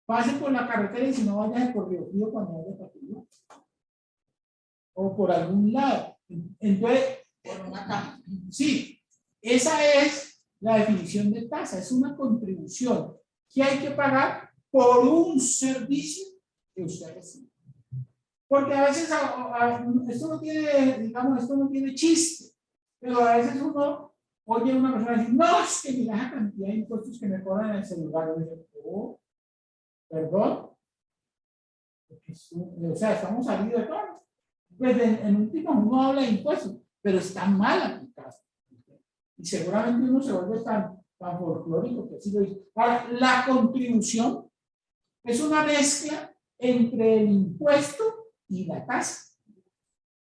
pase por la carretera, y si no, váyase por Río Frío cuando vaya para Río. O por algún lado. Entonces, Por una caja. sí, esa es la definición de tasa, es una contribución que hay que pagar por un servicio que usted recibe. Porque a veces esto no tiene, digamos, esto no tiene chiste, pero a veces uno oye a una persona decir, no, es que mira la cantidad de impuestos que me cobran en el celular. Y dice, perdón, o sea, estamos salidos de todo. Pues en último uno habla de impuestos, pero está mal aplicado. Y seguramente uno se vuelve tan folclórico que así lo dice. Ahora, la contribución es una mezcla entre el impuesto y la tasa.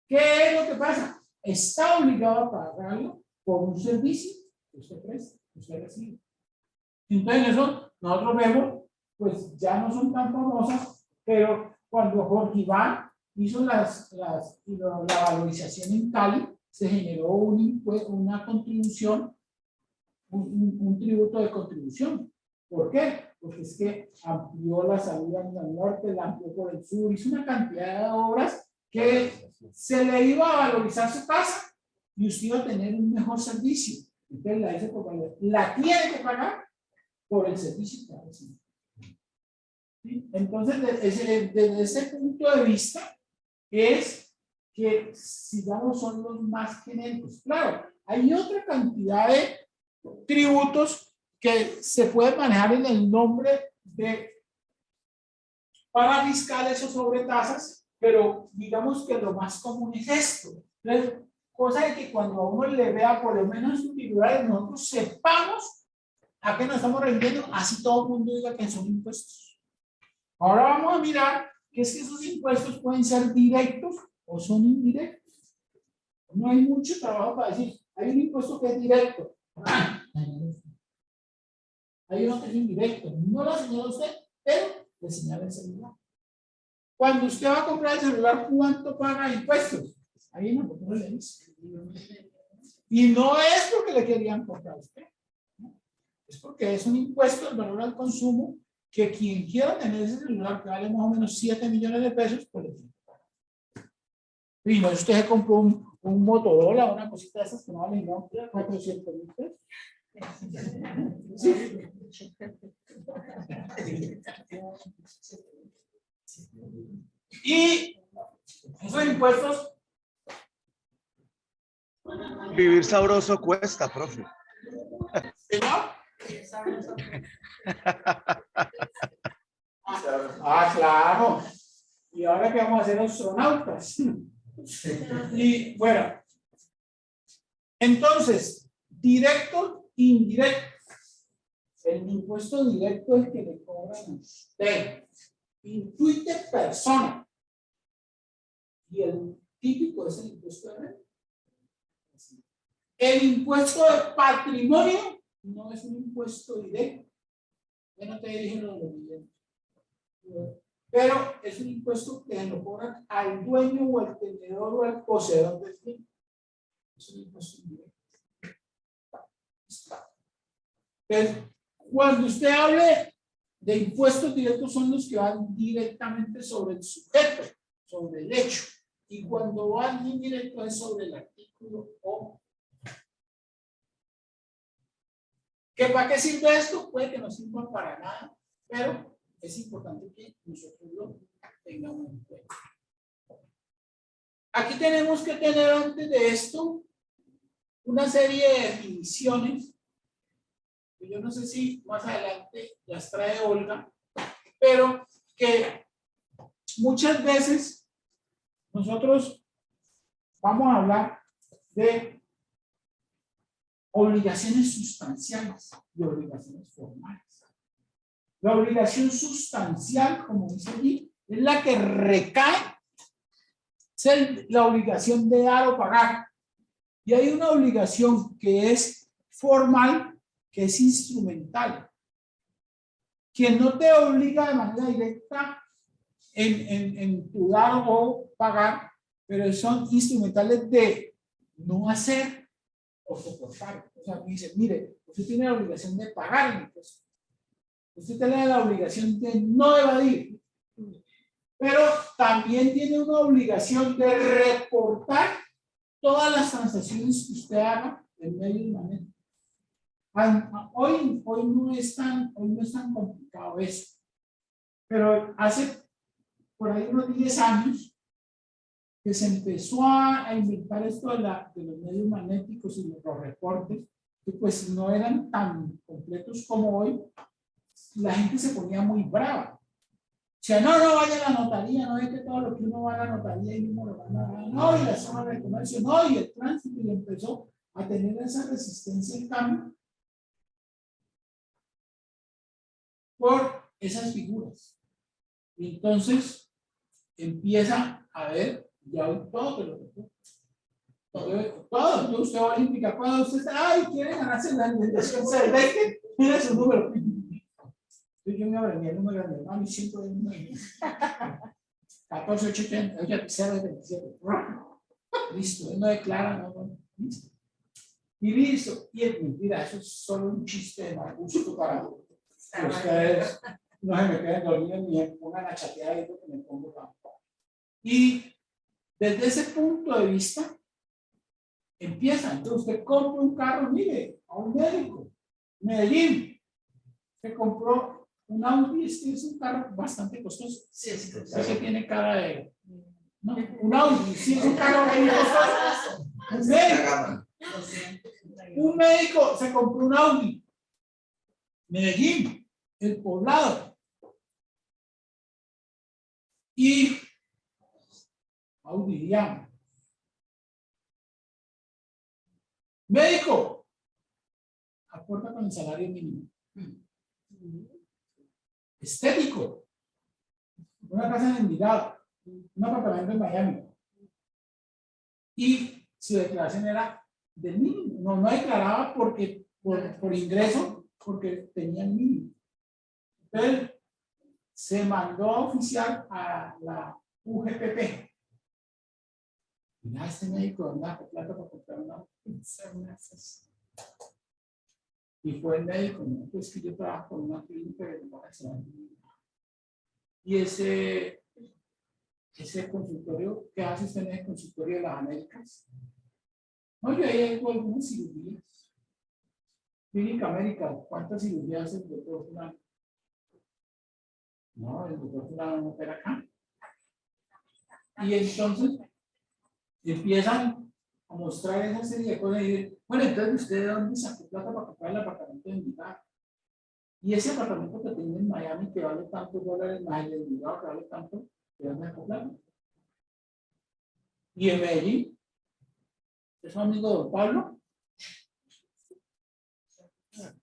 ¿Qué es lo que pasa? Está obligado a pagarlo por un servicio que usted presta, que usted recibe. Entonces, eso nosotros vemos, pues ya no son tan famosas, pero cuando Jorge Iván hizo la valorización en Cali, se generó una contribución, un tributo de contribución. ¿Por qué? Porque es que amplió la salida en el norte, la amplió por el sur, hizo una cantidad de obras que se le iba a valorizar su casa y usted iba a tener un mejor servicio. Entonces la hizo por valor. La tiene que pagar por el servicio que ha recibido. ¿Sí? Entonces, desde ese punto de vista, es que, digamos, son los más genéricos. Claro, hay otra cantidad de tributos que se pueden manejar en el nombre de parafiscales o sobretasas, pero digamos que lo más común es esto. Entonces, cosa de que cuando a uno le vea por lo menos en figurales, nosotros sepamos a qué nos estamos rendiendo, así todo el mundo diga que son impuestos. Ahora vamos a mirar que es que esos impuestos pueden ser directos o son indirectos. No hay mucho trabajo para decir, hay un impuesto que es directo. Hay uno que es indirecto. No lo señala usted, pero le señala el celular. Cuando usted va a comprar el celular, ¿cuánto paga de impuestos? Ahí no, porque no le dice. Y no es porque le querían comprar a usted. Es porque es un impuesto al valor al consumo que quien quiera tener ese celular que vale más o menos 7 millones de pesos, pues le tiene que pagar. Y no, usted se compró un Motorola, una cosita de esas que no valen 400,000 pesos. Sí. Y esos impuestos. Vivir sabroso cuesta, profe. Claro. Y Y ahora que vamos a ser astronautas. Y bueno, entonces, directo, indirecto. El impuesto directo es el que le cobran a usted. Intuite persona. Y el típico es el impuesto de renta. El impuesto de patrimonio no es un impuesto directo. Ya no te dije lo de los dividendos. Pero es un impuesto que lo cobran al dueño o al tenedor o al poseedor del bien. Es un impuesto indirecto. Entonces, cuando usted hable de impuestos directos, son los que van directamente sobre el sujeto, sobre el hecho. Y cuando van indirectos es sobre el artículo o. ¿Que para qué sirve esto? Puede que no sirva para nada, pero es importante que nosotros lo tengamos en cuenta. Aquí tenemos que tener antes de esto una serie de definiciones que yo no sé si más adelante las trae Olga, pero que muchas veces nosotros vamos a hablar de obligaciones sustanciales y obligaciones formales. La obligación sustancial, como dice allí, es la que recae, es la obligación de dar o pagar. Y hay una obligación que es formal, que es instrumental. Quien no te obliga de manera directa en tu dar o pagar, pero son instrumentales de no hacer o soportar. O sea, me dice, mire, usted tiene la obligación de pagar el impuesto. Usted tiene la obligación de no evadir. Pero también tiene una obligación de reportar todas las transacciones que usted haga en medio de manera. Hoy no es tan complicado eso. Pero hace por ahí unos 10 años que se empezó a inventar esto de los medios magnéticos y los reportes, que pues no eran tan completos como hoy. La gente se ponía muy brava. O sea, no vaya a la notaría, no es que todo lo que uno va a la notaría y mismo lo van a dar, no, y la zona de comercio, no, y el tránsito, y empezó a tener esa resistencia al cambio por esas figuras. Y entonces empieza a ver, ya todo te lo recuerdo. Todo, usted va a implicar cuando usted está, ay, quiere ganarse la alimentación, mira su número. Yo me abrí el número de mi hermano y siento el número 1487. Listo, él no declara, no, listo. Y listo, y es mentira, eso es solo un chiste de mal gusto para que ustedes no se me queden dormidos ni me pongan a chatear y porque me pongo tampoco. Y desde ese punto de vista, empieza. Entonces usted compra un carro, mire, a un médico, Medellín, se compró un Audi, es un carro bastante costoso. Sí, es que tiene cara de. No, un Audi, sí, es un carro muy costoso. Un médico se compró un Audi. Medellín, el Poblado. Y Audi, ya. Médico, aporta con el salario mínimo. Estético, una casa en Envigado, un apartamento en Miami. Y su declaración era del mínimo. No declaraba porque por ingreso, porque tenía el mínimo. Entonces, se mandó a oficiar a la UGPP. Mira, este médico anda con plata para comprar una. Y fue el médico, ¿no? Pues que yo trabajo con una clínica de educación. Y ese consultorio, ¿qué hace usted en el consultorio de las Américas? No, yo ahí hago algunas cirugías. Clínica América, ¿cuántas cirugías hace el doctor Fulano? No, el doctor Fulano no opera acá. Y entonces empiezan a mostrar esa serie de cosas y dicen, bueno, entonces usted de dónde sacó plata para comprar el apartamento de Envigado. Y ese apartamento que tiene en Miami que vale tantos dólares más el de Envigado que vale tanto, quedarme acoplando. Y en Medellín, es un amigo de don Pablo. Entonces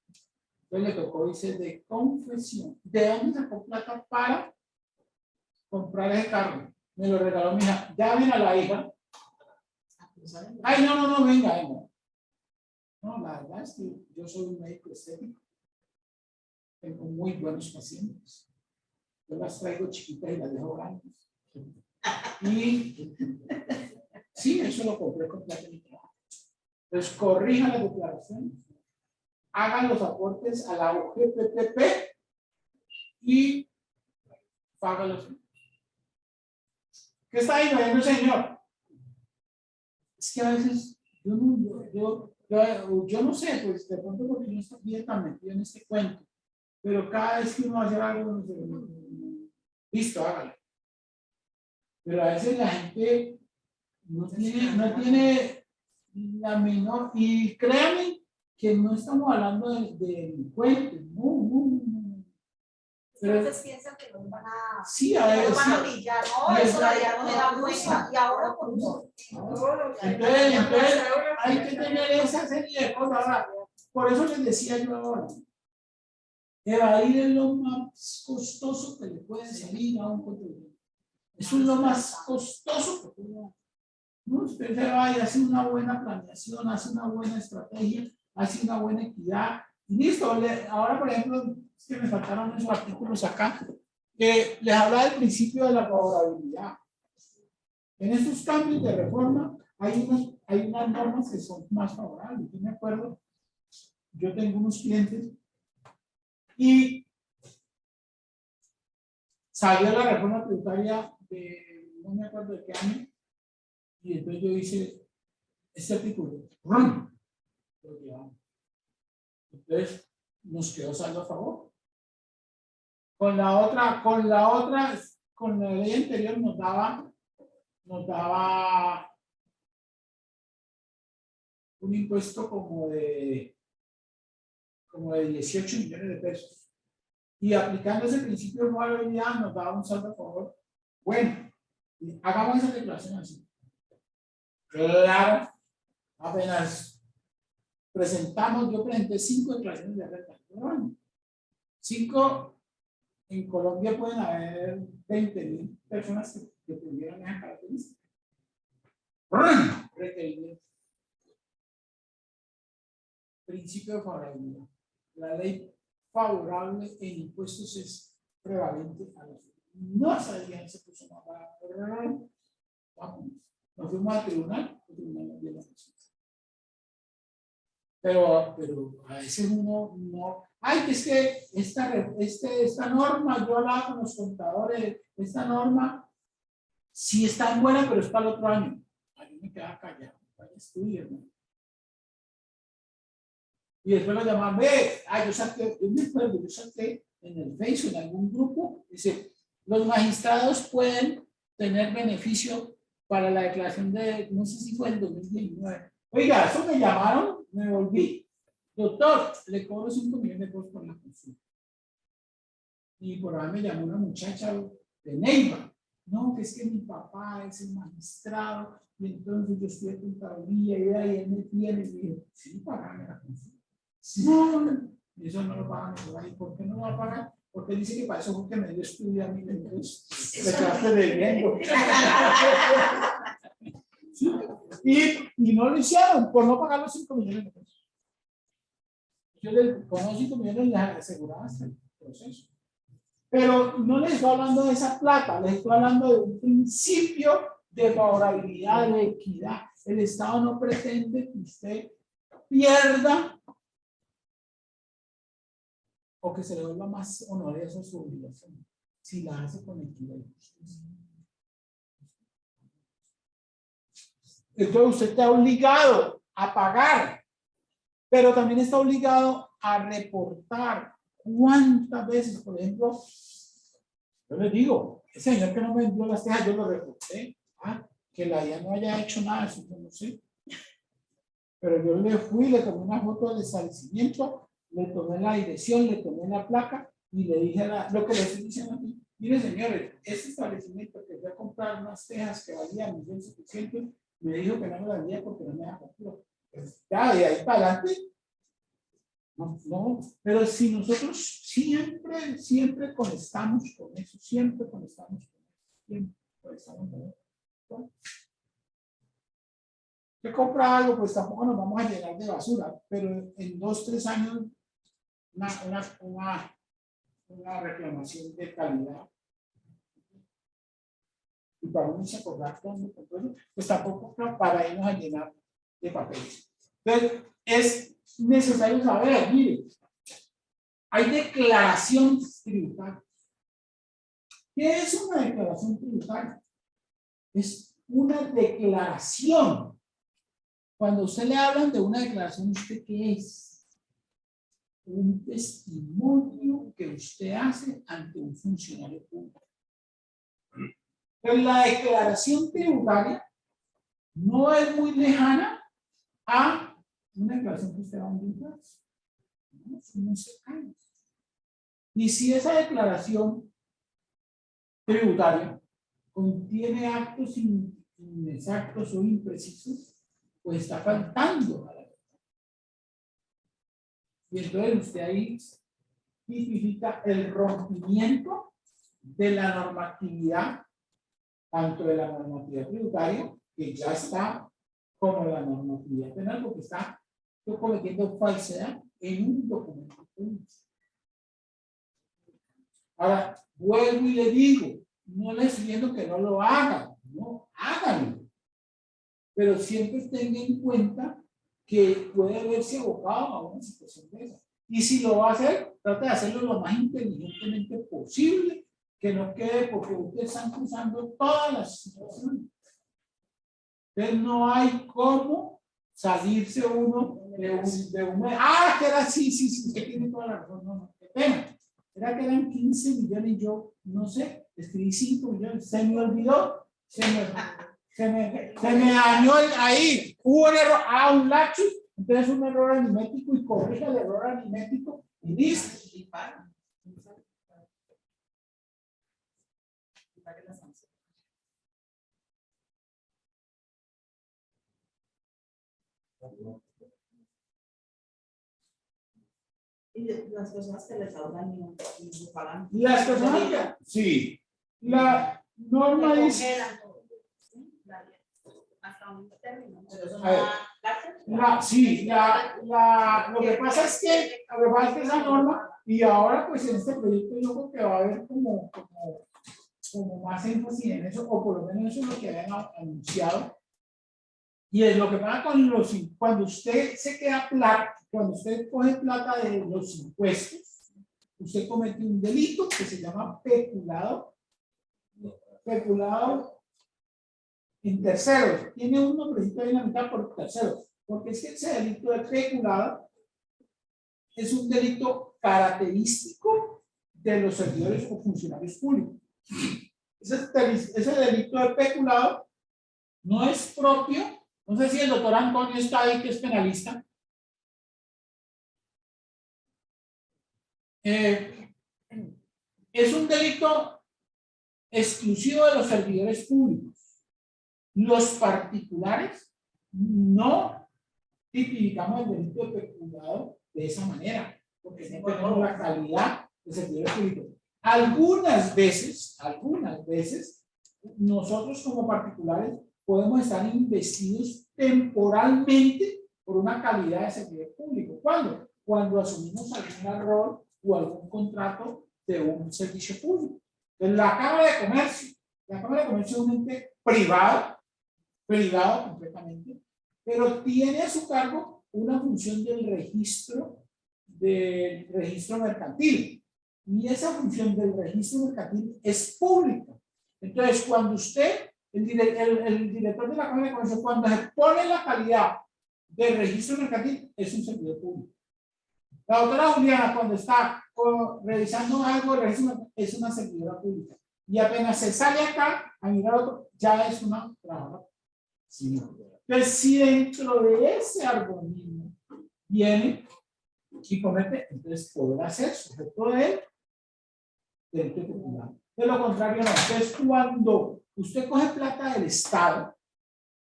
le tocó irse de confesión. ¿De dónde sacó plata para comprar ese carro? Me lo regaló mi hija. Llamen a la hija. Ay, no, venga. No, la verdad es que yo soy un médico estético. Tengo muy buenos pacientes. Yo las traigo chiquitas y las dejo grandes. Y sí, eso lo compré con plata de mi trabajo. Entonces, corrija la declaración, hagan los aportes a la UGPPP y págalos. ¿Qué está diciendo, señor? Es que a veces yo no sé, pues de pronto porque no estoy bien tan metido en este cuento, pero cada vez que uno va a hacer algo, no sé, listo, hágalo. Pero a veces la gente no tiene la menor, y créanme que no estamos hablando de delincuentes, no. Pero, Entonces piensan que nos van a, sí, que a nos veces. van a brillar, no, Y eso es- ya no me da cuenta, y ahora por todo. Entonces hay que tener esa serie de cosas. Ahora, por eso les decía yo ahora, evadir es lo más costoso que le puede salir a un contribuyente. Eso es lo más costoso que puede dar. ¿No? Usted se va y hace una buena planeación, hace una buena estrategia, hace una buena equidad. Y listo. Ahora, por ejemplo, es que me faltaron esos artículos acá, que les habla del principio de la favorabilidad. En estos cambios de reforma hay unas normas que son más favorables. Yo me acuerdo, yo tengo unos clientes y salió la reforma tributaria de, no me acuerdo de qué año, y entonces yo hice este artículo. ¡Rum! Lo llevamos. Entonces nos quedó saldo a favor. Con la ley anterior nos daba un impuesto como de 18 millones de pesos. Y aplicando ese principio de favorabilidad nos daba un saldo a favor. Bueno, hagamos esa declaración así. Claro, apenas presentamos, yo presenté 5 declaraciones de renta. Bueno, 5, en Colombia pueden haber 20.000 personas que tuvieran esa característica. Requerimiento. Principio de favorabilidad. La ley favorable en impuestos es prevalente a los. No sabían, se puso más barato. Vamos, nos fuimos al tribunal, el tribunal nos dio la razón. Pero a veces uno no. Ay, que es que esta norma, yo hablaba con los contadores, esta norma sí está buena, pero es para el otro año. Ahí me quedaba callado, vaya estudio, ¿no? Y después lo llamaban, ve, yo saqué en el Facebook, en algún grupo, dice, los magistrados pueden tener beneficio para la declaración de, no sé si fue en 2019. Oiga, eso me llamaron, me volví. Doctor, le cobro 5 millones de pesos por la consulta. Y por ahí me llamó una muchacha de Neiva. No, que es que mi papá es el magistrado, y entonces yo estoy en contabilidad y ahí él me tiene. Y dije, sí, pagame la consulta. No, eso no lo pagan. ¿Y por qué no lo va a pagar? Porque dice que para eso fue que me dio estudio a mí, entonces me quedaste debiendo. ¿Sí? Y no lo hicieron por no pagar los 5 millones de pesos. Yo con los 5 millones les aseguraba hasta el proceso. Pero no les estoy hablando de esa plata, les estoy hablando de un principio de favorabilidad, de equidad. El Estado no pretende que usted pierda o que se le vuelva más honorosa su obligación, si la hace con equidad y justicia. Entonces usted está obligado a pagar, pero también está obligado a reportar. ¿Cuántas veces, por ejemplo, yo les digo, ese señor que no me vendió las tejas, yo lo reporté, que la IA no haya hecho nada, eso yo no sé. Pero yo le fui, le tomé una foto del establecimiento, le tomé la dirección, le tomé la placa y le dije lo que le estoy diciendo aquí. Mire, señores, este establecimiento que fue a comprar unas tejas que valían 1.700.000, me dijo que no me las vendía porque no me da factura. Pues, ya, de ahí para adelante. No, pero si nosotros siempre conectamos con eso, siempre conectamos con eso. Se compra algo, pues tampoco nos vamos a llenar de basura, pero en 2, 3 años una reclamación de calidad y para uno se acordar con todo, pues tampoco para irnos a llenar de papeles. Entonces, es necesario saber, mire, hay declaraciones tributarias. ¿Qué es una declaración tributaria? Es una declaración. Cuando usted le hablan de una declaración, ¿usted qué es? Un testimonio que usted hace ante un funcionario público. Pero la declaración tributaria no es muy lejana a una declaración que usted va a enviar. No, son muy cercanos. Y si esa declaración tributaria contiene actos inexactos o imprecisos, pues está faltando a la verdad. Y entonces usted ahí tipifica el rompimiento de la normatividad, tanto de la normatividad tributaria, que ya está, como la normatividad penal, porque está cometiendo falsedad en un documento público. Ahora, vuelvo y le digo, no le estoy diciendo que no lo hagan, no, háganlo. Pero siempre tenga en cuenta que puede verse abocado a una situación de esa. Y si lo va a hacer, trate de hacerlo lo más inteligentemente posible, que no quede porque ustedes están cruzando todas las situaciones. Entonces no hay cómo salirse uno de un que era sí, usted tiene toda la razón, no, qué pena. Era que eran 15 millones y yo, no sé, escribí 5 millones, se me olvidó, se me dañó ahí, hubo un error, un lapsus, entonces un error aritmético y corrige el error aritmético y listo. Y las personas que les ahorran y no pagan. Las personas que, sí, la norma dice, Hasta un término. Pero eso lo que pasa es que esa norma, y ahora pues en este proyecto yo creo que va a haber como más énfasis en eso, o por lo menos eso es lo que habían anunciado. Y es lo que pasa con cuando usted se queda plata, cuando usted coge plata de los impuestos, usted comete un delito que se llama peculado en terceros. Tiene un nombrecito ahí en la mitad por terceros, porque es que ese delito de peculado es un delito característico de los servidores o funcionarios públicos. Ese delito de peculado no es propio. No sé si el doctor Antonio está ahí, que es penalista. Es un delito exclusivo de los servidores públicos. Los particulares no tipificamos el delito de peculado de esa manera, porque no tenemos la calidad de servidores públicos. Algunas veces, nosotros como particulares podemos estar investidos temporalmente por una calidad de servidor público. ¿Cuándo? Cuando asumimos algún rol o algún contrato de un servicio público. Entonces, la Cámara de Comercio es un ente privado completamente, pero tiene a su cargo una función del registro mercantil. Y esa función del registro mercantil es pública. Entonces, cuando el director de la Cámara de Comercio, cuando se pone la calidad del registro mercantil, es un servidor público. La doctora Juliana, cuando está revisando algo del registro, es una servidora pública. Y apenas se sale acá a mirar otro, ya es una trabajadora. Sí. Entonces, si dentro de ese algoritmo viene y comete, entonces podrá ser sujeto de delito peculado. De lo contrario, no. Entonces, cuando usted coge plata del Estado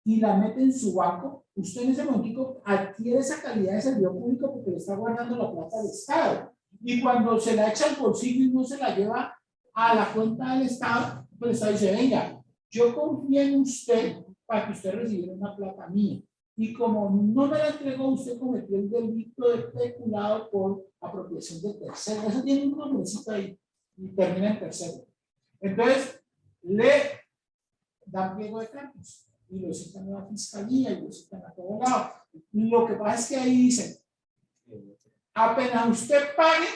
y la mete en su banco, usted en ese momento adquiere esa calidad de servidor público porque le está guardando la plata del Estado. Y cuando se la echa al bolsillo y no se la lleva a la cuenta del Estado, pues el Estado dice, venga, yo confío en usted para que usted recibiera una plata mía. Y como no me la entregó, usted cometió el delito de peculado por apropiación de tercero. Eso tiene un nombrecito ahí y termina en tercero. Entonces, le dan pliego de cargos y lo citan a la fiscalía y lo citan a todo lado. Lo que pasa es que ahí dicen, apenas usted pague,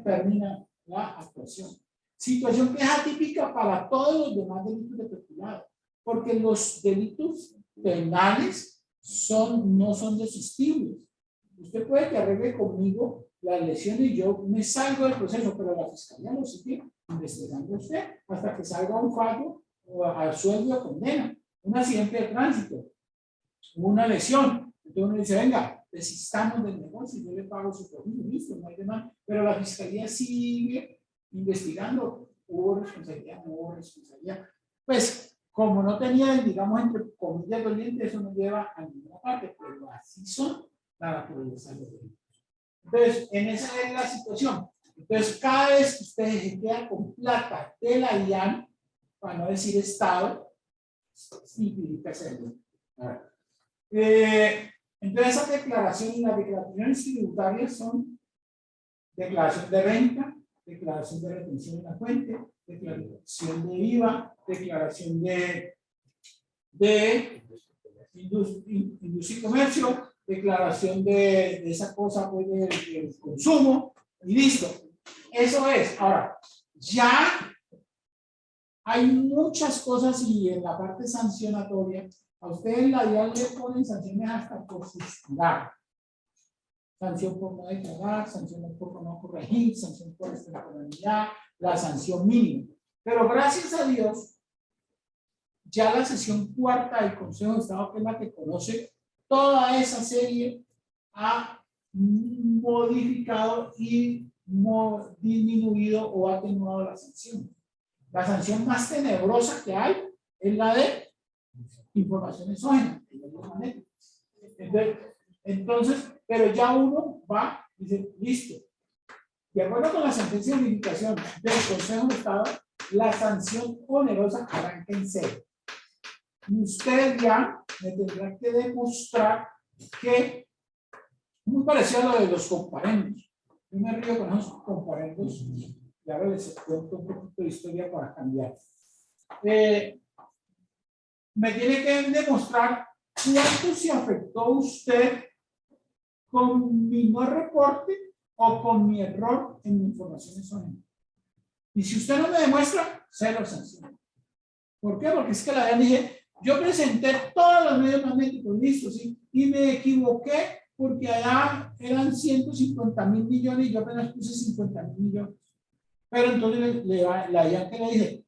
termina la actuación. Situación que es atípica para todos los demás delitos de peculado, porque los delitos penales no son desistibles. Usted puede que arregle conmigo las lesiones y yo me salgo del proceso, pero la fiscalía lo sigue investigando a usted hasta que salga un fallo o absuelve o condena. Un accidente de tránsito, una lesión. Entonces uno dice, venga, desistamos del negocio, yo le pago su provecho, listo, no hay demás. Pero la fiscalía sigue investigando, hubo responsabilidad, no hubo responsabilidad. Pues, como no tenía, digamos, entre comillas doliente, eso no lleva a ninguna parte, pero así son la naturaleza de los delitos. Entonces, en esa es la situación. Entonces, cada vez que usted se queda con plata de la DIAN, para no decir Estado, significa serlo. Entonces, esas declaraciones, las declaraciones tributarias son declaración de renta, declaración de retención en la fuente, declaración de IVA, declaración de industria y comercio, declaración de esa cosa pues, del consumo, y listo. Eso es. Ahora, ya hay muchas cosas y en la parte sancionatoria, a ustedes en la DIAN le ponen sanciones hasta por suspirar. Sanción por no declarar, sanción por no corregir, sanción por extemporaneidad, la sanción mínima. Pero gracias a Dios, ya la sesión cuarta del Consejo de Estado, que es la que conoce toda esa serie, ha modificado y disminuido o atenuado la sanción. La sanción más tenebrosa que hay es la de información exógena. Entonces, pero ya uno va y dice, listo. De acuerdo con la sentencia de unificación del Consejo de Estado, la sanción onerosa arranca en cero. Y usted ya me tendrá que demostrar que, muy parecido a lo de los comparendos. Yo me río con esos comparendos y ahora les cuento un poquito de historia para cambiar. Me tiene que demostrar cuánto se afectó usted con mi no reporte o con mi error en mi información exógena. Y si usted no me demuestra, cero sanción. ¿Por qué? Porque es que la DIAN dije, yo presenté todos los medios magnéticos listos, ¿sí? Y me equivoqué porque allá eran 150.000 millones y yo apenas puse 50.000 millones. Pero entonces la DIAN que le dije,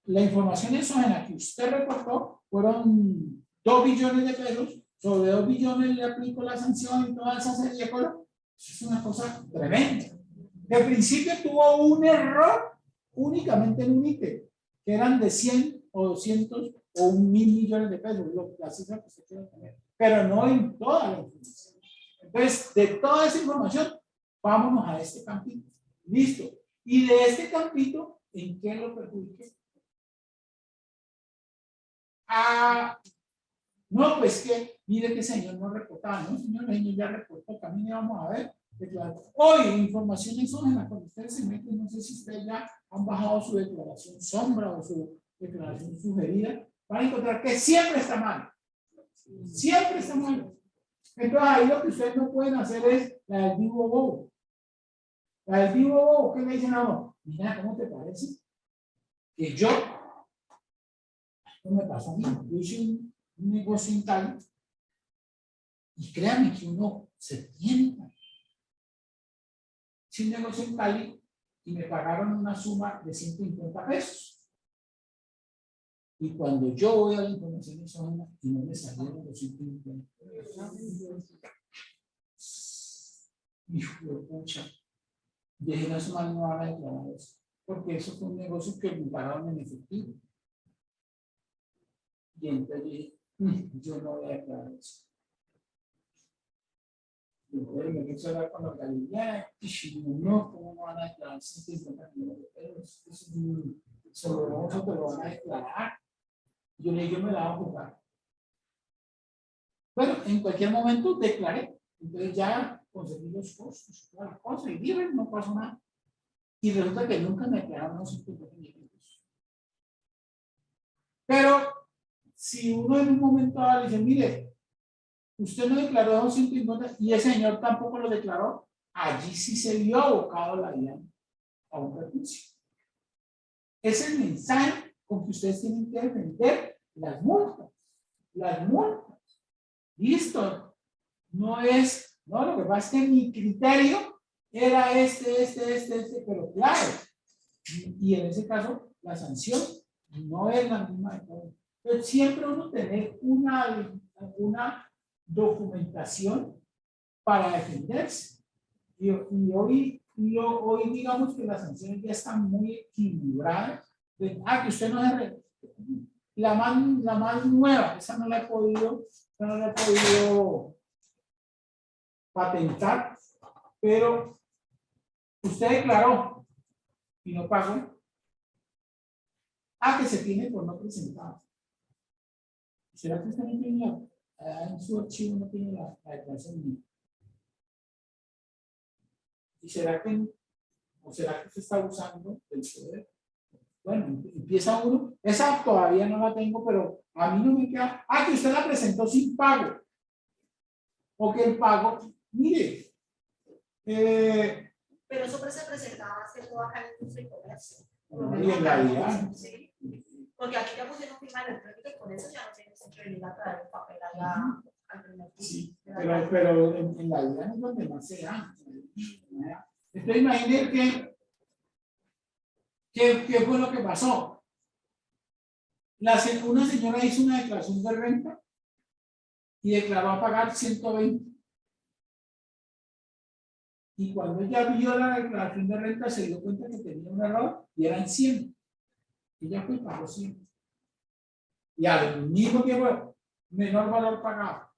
la información exógena que usted reportó fueron 2 billones de pesos, sobre 2 billones le aplico la sanción y toda esa serie de cosas. Eso es una cosa tremenda. De principio tuvo un error únicamente en un ítem, que eran de 100 o 200 o 1.000 millones de pesos, la cifra que usted quiera tener, pero no en toda la información. Entonces, de toda esa información, vámonos a este campito. Listo. Y de este campito, ¿en qué lo perjudiqué? No, pues que, mire que el señor no reportaba, ¿no? Señor ya reportó, también vamos a ver. Hoy, información exógena, cuando ustedes se meten, no sé si ustedes ya han bajado su declaración sombra o su declaración sugerida, van a encontrar que siempre está mal. Siempre está mal. Entonces ahí lo que ustedes no pueden hacer es la del vivo bobo. La del vivo bobo, ¿qué le dicen a uno? Mira, ¿cómo te parece? Que yo, no me pasó a mí, yo hice un negocio en Cali y créanme que uno se tienta. Hice un negocio en Cali y me pagaron una suma de 150 pesos. Y cuando yo voy a la información exógena y no me salieron los 150 pesos. Hijo de pucha. Dije, no, eso no van a declarar eso. porque eso fue un negocio que me pagaron en efectivo. Y entonces dije, yo no voy a declarar eso. Y entonces me puse a hablar con los galerías, y no, ¿cómo no van a declarar 150 millones de pesos? Eso es un sobremozo, te lo van a declarar. Yo le dije, yo me la voy a jugar. Bueno, en cualquier momento declaré. Entonces ya conseguí los costos, toda la cosa, y dije, no pasó nada. Y resulta que nunca me declararon los 150 millones. Pero si uno en un momento dado dice, mire, usted no declaró 250 y ese señor tampoco lo declaró, allí sí se vio abocado la vida a un perjuicio. Es el mensaje con que ustedes tienen que defender las multas. Las multas. Listo. No es, no, lo que pasa es que mi criterio era este, pero claro. Y en ese caso, la sanción no es la misma de todo. Pero siempre uno tener una documentación para defenderse. Y hoy digamos que las sanciones ya están muy equilibradas. Que usted no es la más nueva, esa no la he podido patentar, pero usted declaró y no pagó. Que se tiene por no presentar. ¿Será que usted no tiene en su archivo no tiene la declaración? ¿Y será que usted está usando el poder? Bueno, empieza uno. Esa todavía no la tengo, pero a mí no me queda. Que usted la presentó sin pago. O que el pago, mire. Pero eso se presentaba más que todo acá en la industria y comercio. Y en la vida. Sí. Porque aquí ya pusieron firma electrónica y con eso ya no tienes que venir a traer el papel allá al primer piso. Sí, pero en la vida no es donde más se da. Entonces imagínate ¿qué fue lo que pasó? Una señora hizo una declaración de renta y declaró a pagar 120. Y cuando ella vio la declaración de renta se dio cuenta que tenía un error y eran 100. Ella fue y pagó 100. Y al mismo tiempo, menor valor pagado.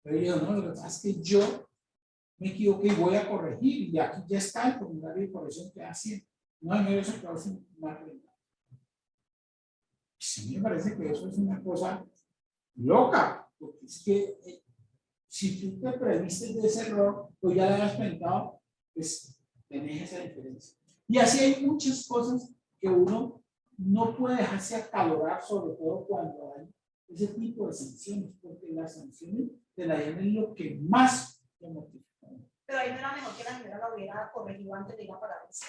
Pero yo no, lo que pasa es que yo me equivoqué y voy a corregir. Y aquí ya está el formulario de corrección que hace. No, no, eso causa una renta. Sí, me parece que eso es una cosa loca. Porque es que si tú te previste de ese error, pues ya le habías pensado, pues tenés esa diferencia. Y así hay muchas cosas que uno no puede dejarse acalorar, sobre todo cuando hay ese tipo de sanciones, porque las sanciones de la ley es lo que más te mortifica. Pero ahí no era mejor que la señora la hubiera corregido antes de ir a pagar eso.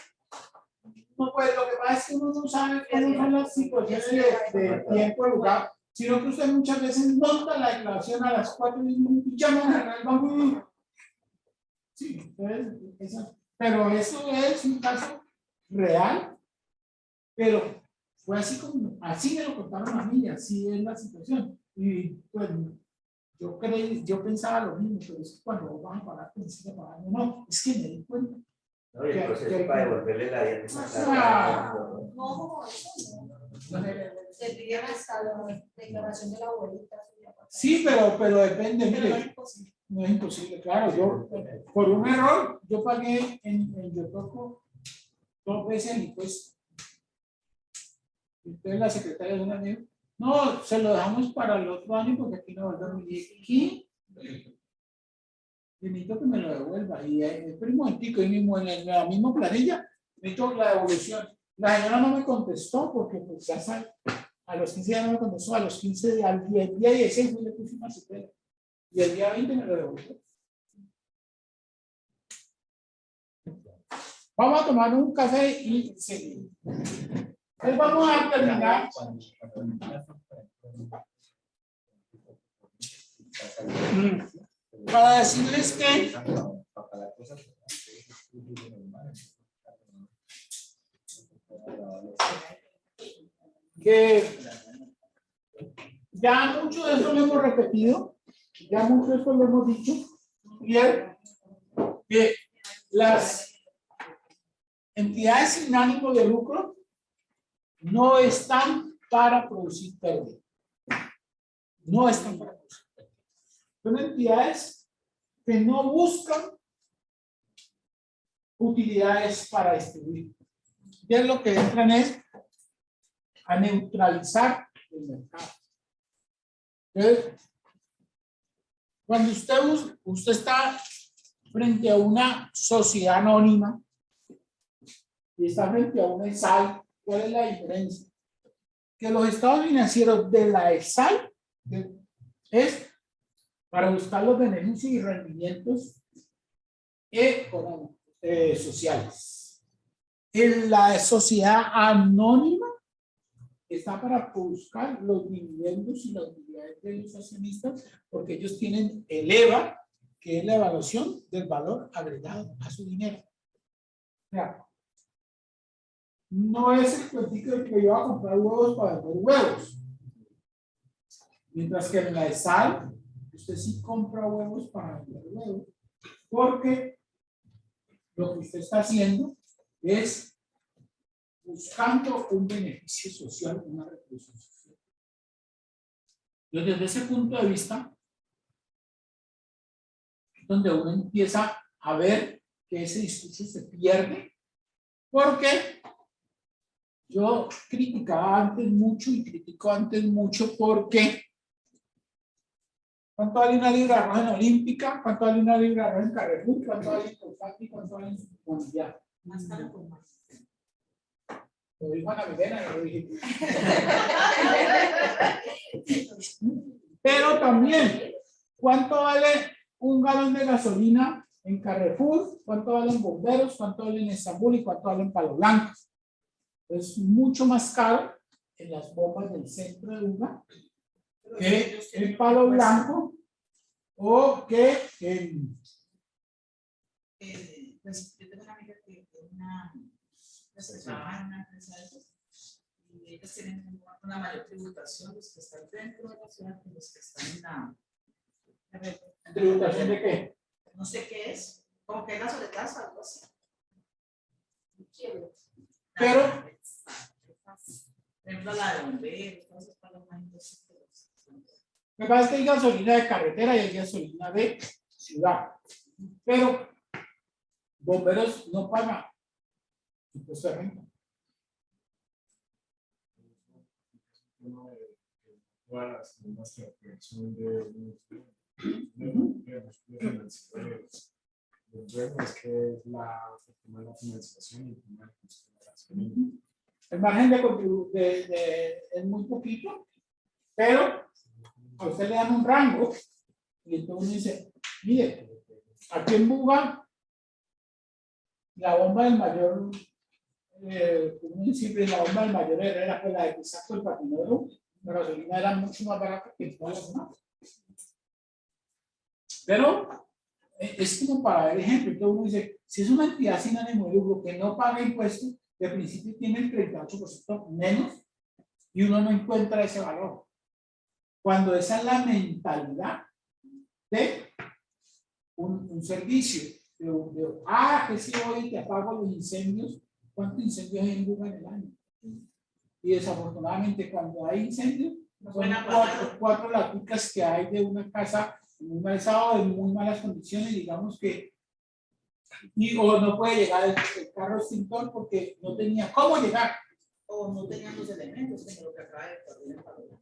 No, pues lo que pasa es que uno no sabe cómo son las situaciones de tiempo y lugar, sino que usted muchas veces monta la declaración a las 4 y llama al banco. Sí, entonces, pero eso es un caso real, pero fue así me lo contaron a mí, así es la situación. Y pues yo pensaba lo mismo, pero es que cuando vas a pagar, pensé que pagar. No, es que me di cuenta. No, y el proceso para devolverle la No, eso no. Se pidieron hasta la declaración de la abuelita. Sí, pero depende, Pero no es mire. imposible. No es imposible, claro. Yo, por un error, yo pagué en Yotoco 2 veces el impuesto. Entonces la secretaria de una me dijo, no, se lo dejamos para el otro año porque aquí no va a venir. ¿Qué? Y necesito que me lo devuelva. Y espera un momentico, ahí mismo en la misma planilla, necesito la devolución. La señora no me contestó porque pues ya sabe, a los 15 días no me contestó, a los 15 días, al día 16 le puse una supera. Y el día 20 me lo devolvió. Vamos a tomar un café y seguimos. Entonces vamos a terminar. Para decirles que ya mucho de eso lo hemos repetido, ya mucho de eso lo hemos dicho, y es que las entidades sin ánimo de lucro no están para producir pérdida. No están para producir pérdida. Son entidades que no buscan utilidades para distribuir. Y es lo que entran es a neutralizar el mercado. Entonces, cuando usted está frente a una sociedad anónima y está frente a una ESAL, ¿cuál es la diferencia? Que los estados financieros de la ESAL es para buscar los beneficios y rendimientos económicos, sociales. En la sociedad anónima está para buscar los dividendos y las utilidades de los accionistas, porque ellos tienen el EVA, que es la evaluación del valor agregado a su dinero. O sea, no es el cuentico de que yo voy a comprar huevos para vender huevos. Mientras que en la ESAL, usted sí compra huevos para vender huevos, porque lo que usted está haciendo es buscando un beneficio social, una retribución social. Entonces, desde ese punto de vista, donde uno empieza a ver que ese discurso se pierde, porque yo criticaba antes mucho y critico antes mucho porque ¿cuánto vale una libra de arroz en Olímpica? ¿Cuánto vale una libra de arroz en Carrefour? ¿Cuánto vale en Colfati? ¿Cuánto vale en Mundial? Más caro con más. Lo dijo Ana Milena, yo lo dije. Pero también, ¿cuánto vale un galón de gasolina en Carrefour? ¿Cuánto vale en Bomberos? ¿Cuánto vale en Estambul? ¿Y cuánto vale en Palo Blanco? Es mucho más caro en las bombas del centro de Buga que en Palo Blanco o que en... Pues yo tengo una amiga que trabaja en una empresa de esas y ellos tienen una mayor tributación, los que están dentro de la ciudad que los que están en la ¿Tributación de qué? no sé qué es, como que es la sobretasa, algo así. Pero- por ejemplo, la de bomberos, todos esos pagan más impuestos. Me parece que hay gasolina de carretera y hay gasolina de ciudad. Pero Bomberos no paga impuesto de renta. El margen es muy poquito, pero a usted le dan un rango y entonces uno dice, mire, aquí en Buga la bomba del mayor siempre la bomba del mayor Herrera fue la de Pisaco el Patinero, la gasolina era mucho más barata que todas las demás. Pero es como para ver ejemplo, entonces uno dice, si es una entidad sin ánimo de lucro que no paga impuestos, de principio tiene el 38% menos y uno no encuentra ese valor. Cuando esa es la mentalidad de un servicio, que si hoy te apago los incendios, ¿cuántos incendios hay en Buga en el año? Y desafortunadamente cuando hay incendios, son cuatro laticas que hay de una casa en un mal estado, en muy malas condiciones, digamos que, o no puede llegar el carro extintor porque no tenía cómo llegar. O no tenían los elementos, como lo que acaba de perder el valor.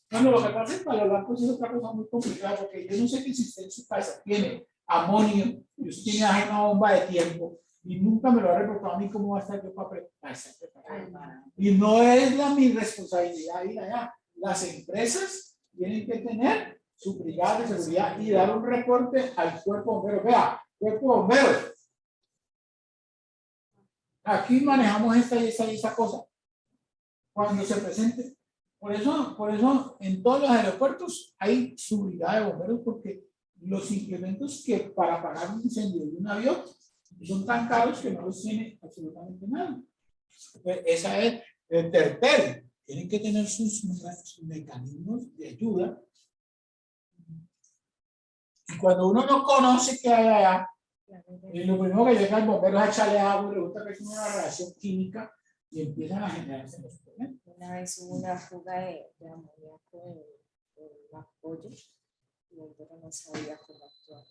Bueno, lo que pasa es que para los blancos es otra cosa muy complicada, porque yo no sé que si usted en su casa tiene amonio y usted tiene una bomba de tiempo y nunca me lo ha reportado a mí, ¿cómo va a estar yo para preparar? Y no es mi responsabilidad ir allá. Las empresas tienen que tener su brigada de seguridad y dar un reporte al cuerpo bombero. Vea, cuerpo bombero, aquí manejamos esta y esa cosa. Cuando se presente. Por eso en todos los aeropuertos hay su brigada de bomberos, porque los implementos que para apagar un incendio de un avión son tan caros que no los tiene absolutamente nada. Esa es el tercer. Tienen que tener sus mecanismos de ayuda. Y cuando uno no conoce qué hay allá, Y lo primero que llega el bombero es a echarle agua y resulta que es una reacción química y empiezan a generarse los problemas. Una vez hubo una fuga de amoníaco en los pollos y el dueño no sabía cómo actuar.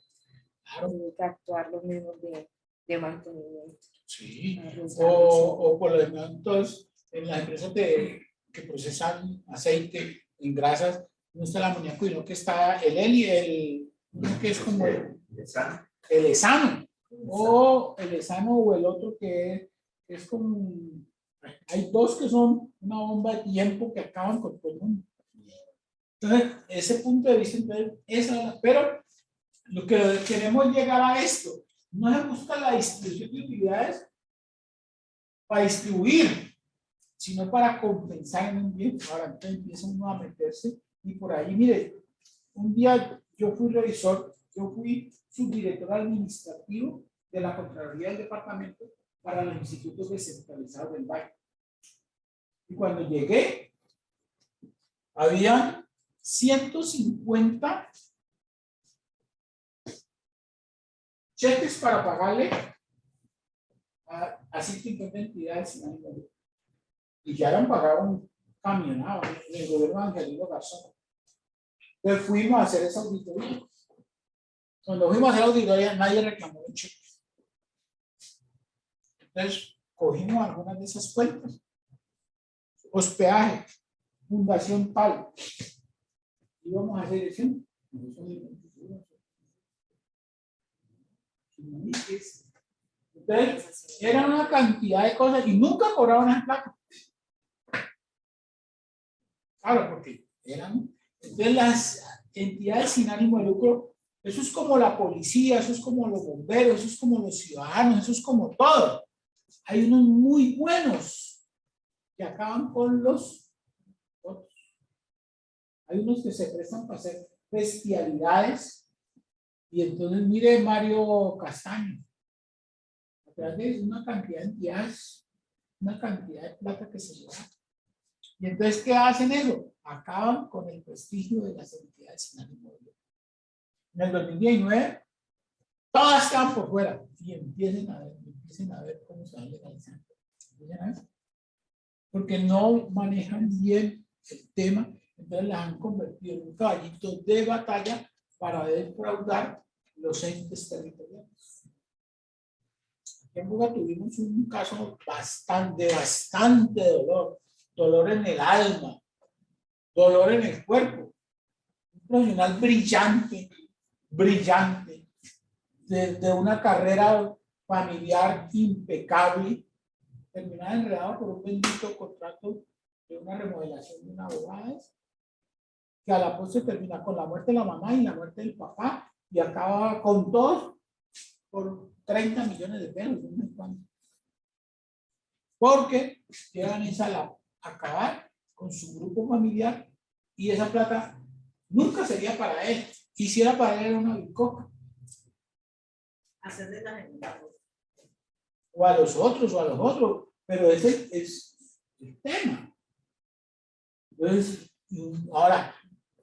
Claro, Tuvo que actuar los mismos de mantenimiento. sí. Arriesgándose. O por lo menos en las empresas que procesan aceite en grasas, no está el amoníaco, sino que está el heli, uno que es como el hesano, o el hesano o el otro que es como, hay dos que son una bomba de tiempo que acaban con todo el mundo. Entonces, ese punto de vista, entonces, pero lo que queremos llegar a esto, no se busca la distribución de utilidades para distribuir, sino para compensar en un bien. Ahora entonces empieza uno a meterse y por ahí, mire, un día yo fui revisor, yo fui subdirector administrativo de la Contraloría del Departamento para los institutos descentralizados del Valle. Y cuando llegué, había 150 cheques para pagarle a 150 entidades sin ánimo de lucro. Y ya eran pagados un camionado en el gobierno de Angelino Garzón. Entonces fuimos a hacer esa auditoría. Cuando fuimos a hacer la auditoría, nadie reclamó el cheque. Entonces cogimos algunas de esas cuentas. Hospedaje, fundación tal. Íbamos a hacer eso. Entonces, era una cantidad de cosas y nunca cobraban esa plata. Claro, porque eran. Entonces, las entidades sin ánimo de lucro, eso es como la policía, eso es como los bomberos, eso es como los ciudadanos, eso es como todo. Hay unos muy buenos que acaban con los otros. Hay unos que se prestan para hacer bestialidades. Y entonces, mire Mario Castaño. A través de una cantidad de entidades, una cantidad de plata que se lleva. Y entonces, ¿qué hacen eso? Acaban con el prestigio de las entidades sin ánimo de lucro. En el 2019, todas están por fuera. Y empiecen a ver cómo se van legalizando. Porque no manejan bien el tema. Entonces las han convertido en un caballito de batalla para defraudar los entes territoriales. Aquí en Buga tuvimos un caso bastante dolor en el alma, dolor en el cuerpo. Un profesional brillante, de una carrera familiar impecable, terminada enredado por un bendito contrato de una remodelación de una abogada, que a la postre termina con la muerte de la mamá y la muerte del papá, y acaba con todos por 30 millones de pesos, no sé cuánto. Porque llegan a acabar con su grupo familiar y esa plata nunca sería para él. Quisiera para él era una bicoca. Hacer de la gente. O a los otros, pero ese es el tema. Entonces, ahora,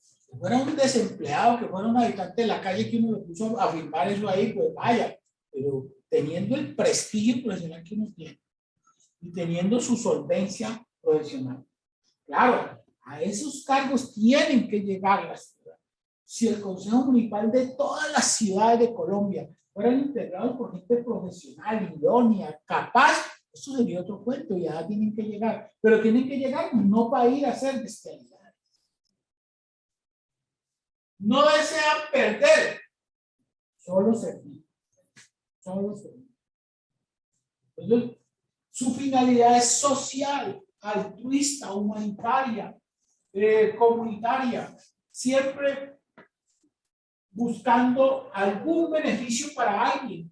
si fuera un desempleado, que fuera un habitante de la calle que uno lo puso a firmar eso ahí, pues vaya, pero teniendo el prestigio profesional que uno tiene y teniendo su solvencia profesional, claro, a esos cargos tienen que llegar las ciudades. Si el Consejo Municipal de todas las ciudades de Colombia fueran integrados por gente profesional, idónea, capaz, eso sería otro cuento, ya tienen que llegar, pero tienen que llegar no para ir a hacer bestialidades. No desean perder, solo servir. Entonces, su finalidad es social, altruista, humanitaria, comunitaria, siempre buscando algún beneficio para alguien.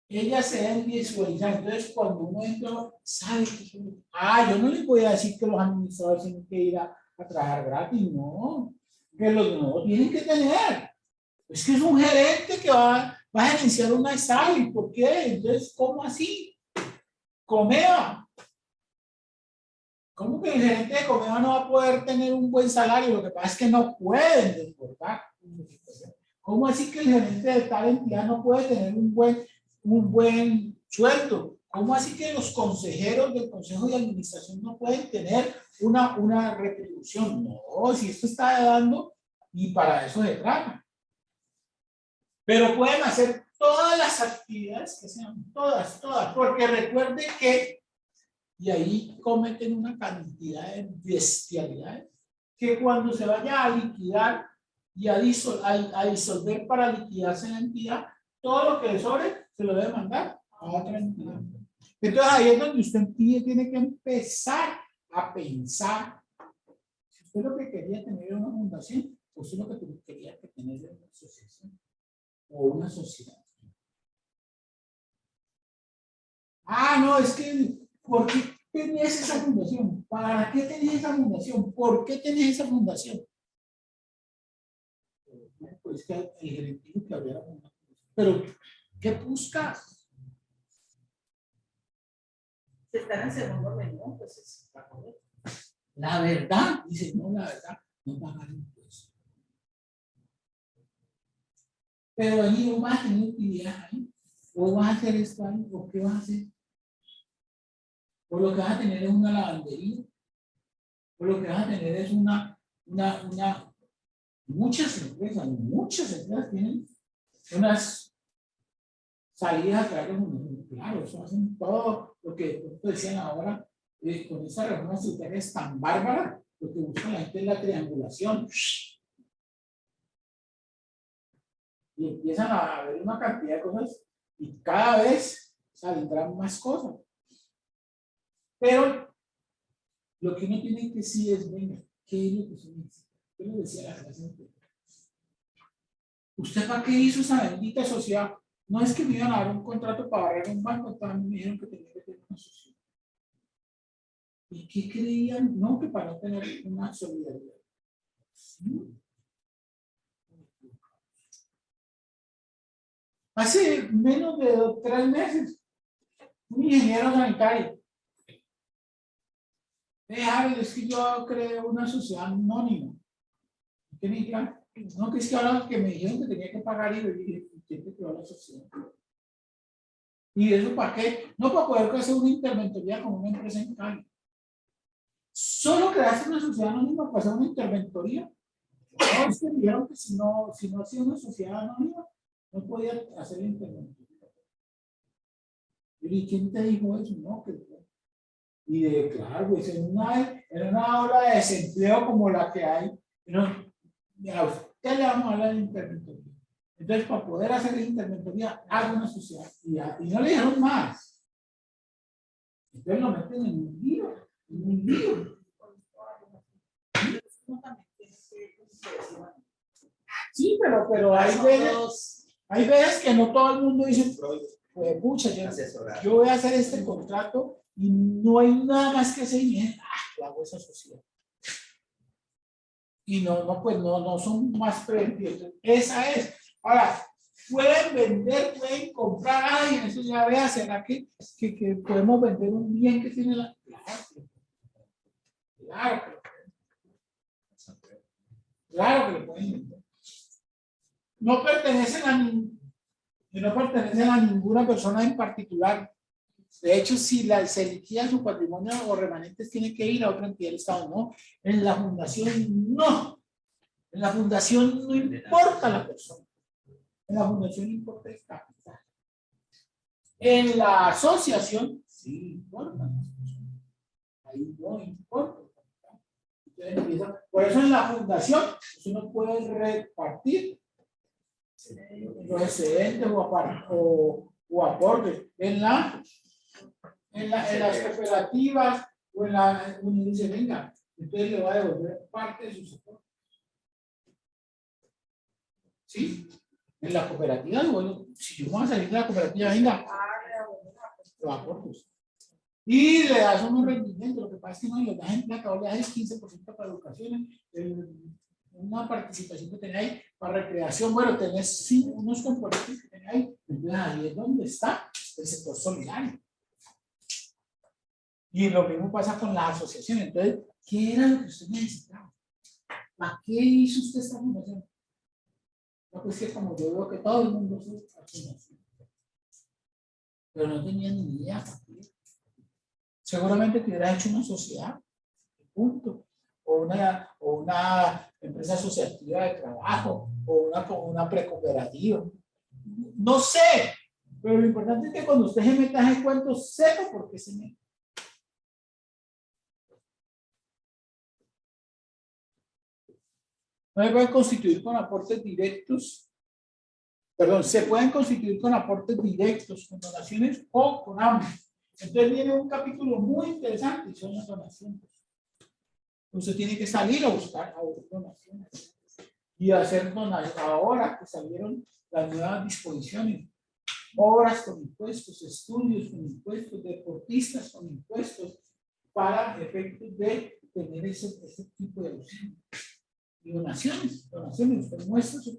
Ellas se deben visualizar. Entonces, cuando uno entra, sabe que yo no les voy a decir que los administradores tienen que ir a trabajar gratis, no. Que los no tienen que tener. Es que es un gerente que va a gerenciar una sala. ¿Por qué? Entonces, ¿cómo así? Comeva. ¿Cómo que el gerente de Comeva no va a poder tener un buen salario? Lo que pasa es que no pueden desbordar. ¿Cómo así que el gerente de tal entidad no puede tener un buen sueldo? ¿Cómo así que los consejeros del consejo de administración no pueden tener una retribución? No, si esto está dando, y para eso se trata. Pero pueden hacer todas las actividades que sean, todas, porque recuerden que, y ahí cometen una cantidad de bestialidades, que cuando se vaya a liquidar y a disolver para liquidarse en la entidad, todo lo que le sobre se lo debe mandar a otra entidad. Entonces ahí es donde usted tiene que empezar a pensar. Si usted lo que quería tener era una fundación, usted lo que quería tener era una asociación o una sociedad. Ah, no, es que, ¿por qué tenías esa fundación? ¿Para qué tenías esa fundación? ¿Por qué tenías esa fundación? Pues que el gerente dijo que había una fundación. Pero, ¿qué buscas? Si están en segundo menú, pues es La verdad, dice, no, la verdad, no pagar impuestos. Pero ahí no vas a tener utilidad ahí. O vas a hacer esto ahí, o qué vas a hacer. O lo que vas a tener es una lavandería. O lo que vas a tener es muchas empresas tienen unas salidas a través de un, claro, eso hacen todo lo que decían ahora, con esa reforma estructural es tan bárbara, lo que busca la gente es la triangulación. Y empiezan a haber una cantidad de cosas y cada vez saldrán más cosas. Pero lo que uno tiene que decir es, venga, ¿qué es lo que se necesita? Yo le decía a la clase anterior. ¿Usted para qué hizo esa bendita sociedad? No es que me iban a dar un contrato para barrer un banco, también me dijeron que tenía que tener una sociedad. ¿Y qué creían? No, que para no tener una solidaridad. ¿Sí? Hace menos de 3 meses, un ingeniero sanitario. Es que yo creé una sociedad anónima. ¿Qué me dijeron? No, que es que ahora que me dijeron que tenía que pagar y yo dije, ¿quién te creó la sociedad? ¿Y eso para qué? No para poder hacer una interventoría con una empresa en Cali. Solo creaste una sociedad anónima para hacer una interventoría. No, es que me dijeron que si no hacía una sociedad anónima, no podía hacer la interventoría. ¿Y quién te dijo eso? No, que y de claro, pues en una ola de desempleo como la que hay, no, a usted le vamos a hablar de interventoría. Entonces, para poder hacer la interventoría, haga una sociedad. Y no le dijeron más. Entonces lo meten en un lío. Sí, pero hay veces que no todo el mundo dice, pues, pucha, yo voy a hacer este contrato y no hay nada más que hacer y dicen, yo hago esa sociedad. Y no son más preventivos. Esa es. Ahora, pueden vender, pueden comprar, y en eso ya vea, ¿será que podemos vender un bien que tiene la... Claro que lo pueden vender. No pertenecen a ninguna persona en particular. De hecho, si se liquida su patrimonio o remanentes, tiene que ir a otra entidad del Estado. No, en la fundación no. En la fundación no importa la persona. En la fundación importa el capital. En la asociación sí importa. Ahí no importa. Por eso en la fundación uno puede repartir los excedentes o aportes. En las cooperativas o en la uno dice, venga, entonces le va a devolver parte de sus aportes. ¿Sí? En la cooperativa, bueno, si yo voy a salir de la cooperativa, venga, los aportes. Y le das unos rendimientos, lo que pasa es que no le das en plata, o le das el 15% para educación, una participación que tenés ahí para recreación, bueno, tenés unos componentes que tenés ahí, entonces ahí es donde está el sector solidario. Y lo mismo pasa con las asociaciones. Entonces, ¿qué era lo que usted necesitaba? ¿Para qué hizo usted esta fundación? No, pues que como yo veo que todo el mundo se hace así. Pero no tenía ni idea. Seguramente te hubiera hecho una sociedad, punto. O una empresa asociativa de trabajo, o una precooperativa. No sé, pero lo importante es que cuando usted se meta en el cuento, sepa por qué se mete. No se pueden constituir con aportes directos. Perdón, se pueden constituir con aportes directos, con donaciones o con ambos. Entonces viene un capítulo muy interesante y son las donaciones. Usted tiene que salir a buscar donaciones y hacer donaciones. Ahora que salieron las nuevas disposiciones, obras con impuestos, estudios con impuestos, deportistas con impuestos, para efectos de tener ese tipo de auxilio. Y donaciones, usted muestra su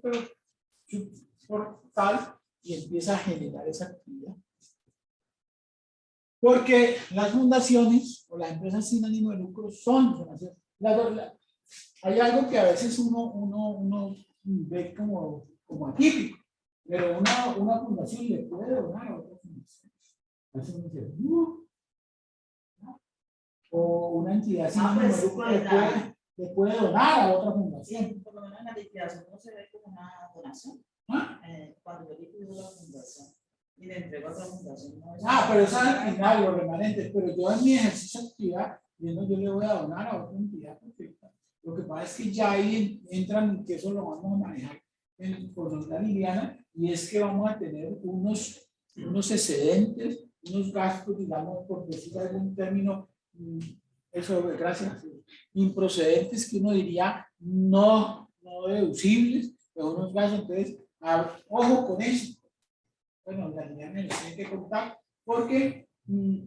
portal y empieza a generar esa actividad. Porque las fundaciones o las empresas sin ánimo de lucro son donaciones. Hay algo que a veces uno ve como atípico, pero una fundación le puede donar a otra fundación. Así uno dice, ¿no? O una entidad sin ánimo de lucro le puede donar a otra fundación. Por lo menos en la liquidación no se ve como una donación. ¿Ah? Cuando yo liquido la fundación y le entrego a otra fundación. No es Pero eso es al final, los remanentes. Pero yo en mi ejercicio de actividad, yo le voy a donar a otra entidad perfecta. Lo que pasa es que ya ahí entran, que eso lo vamos a manejar por Santa Liliana, y es que vamos a tener unos excedentes, unos gastos, digamos, por decir algún término, eso, gracias, improcedentes, que uno diría no deducibles, pero unos gastos. Entonces, ojo con eso. Bueno, la Liliana nos tiene que contar, porque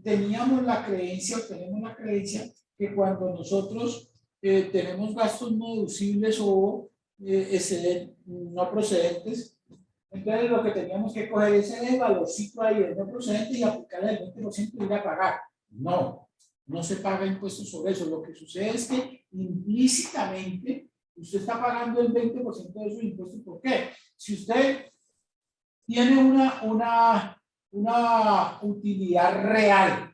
tenemos la creencia que cuando nosotros tenemos gastos no deducibles o no procedentes, entonces lo que teníamos que coger es el valorcito ahí del no procedente y aplicarle el 20% y ir a pagar. No se paga impuestos sobre eso. Lo que sucede es que implícitamente usted está pagando el 20% de sus impuestos. ¿Por qué? Si usted tiene una utilidad real,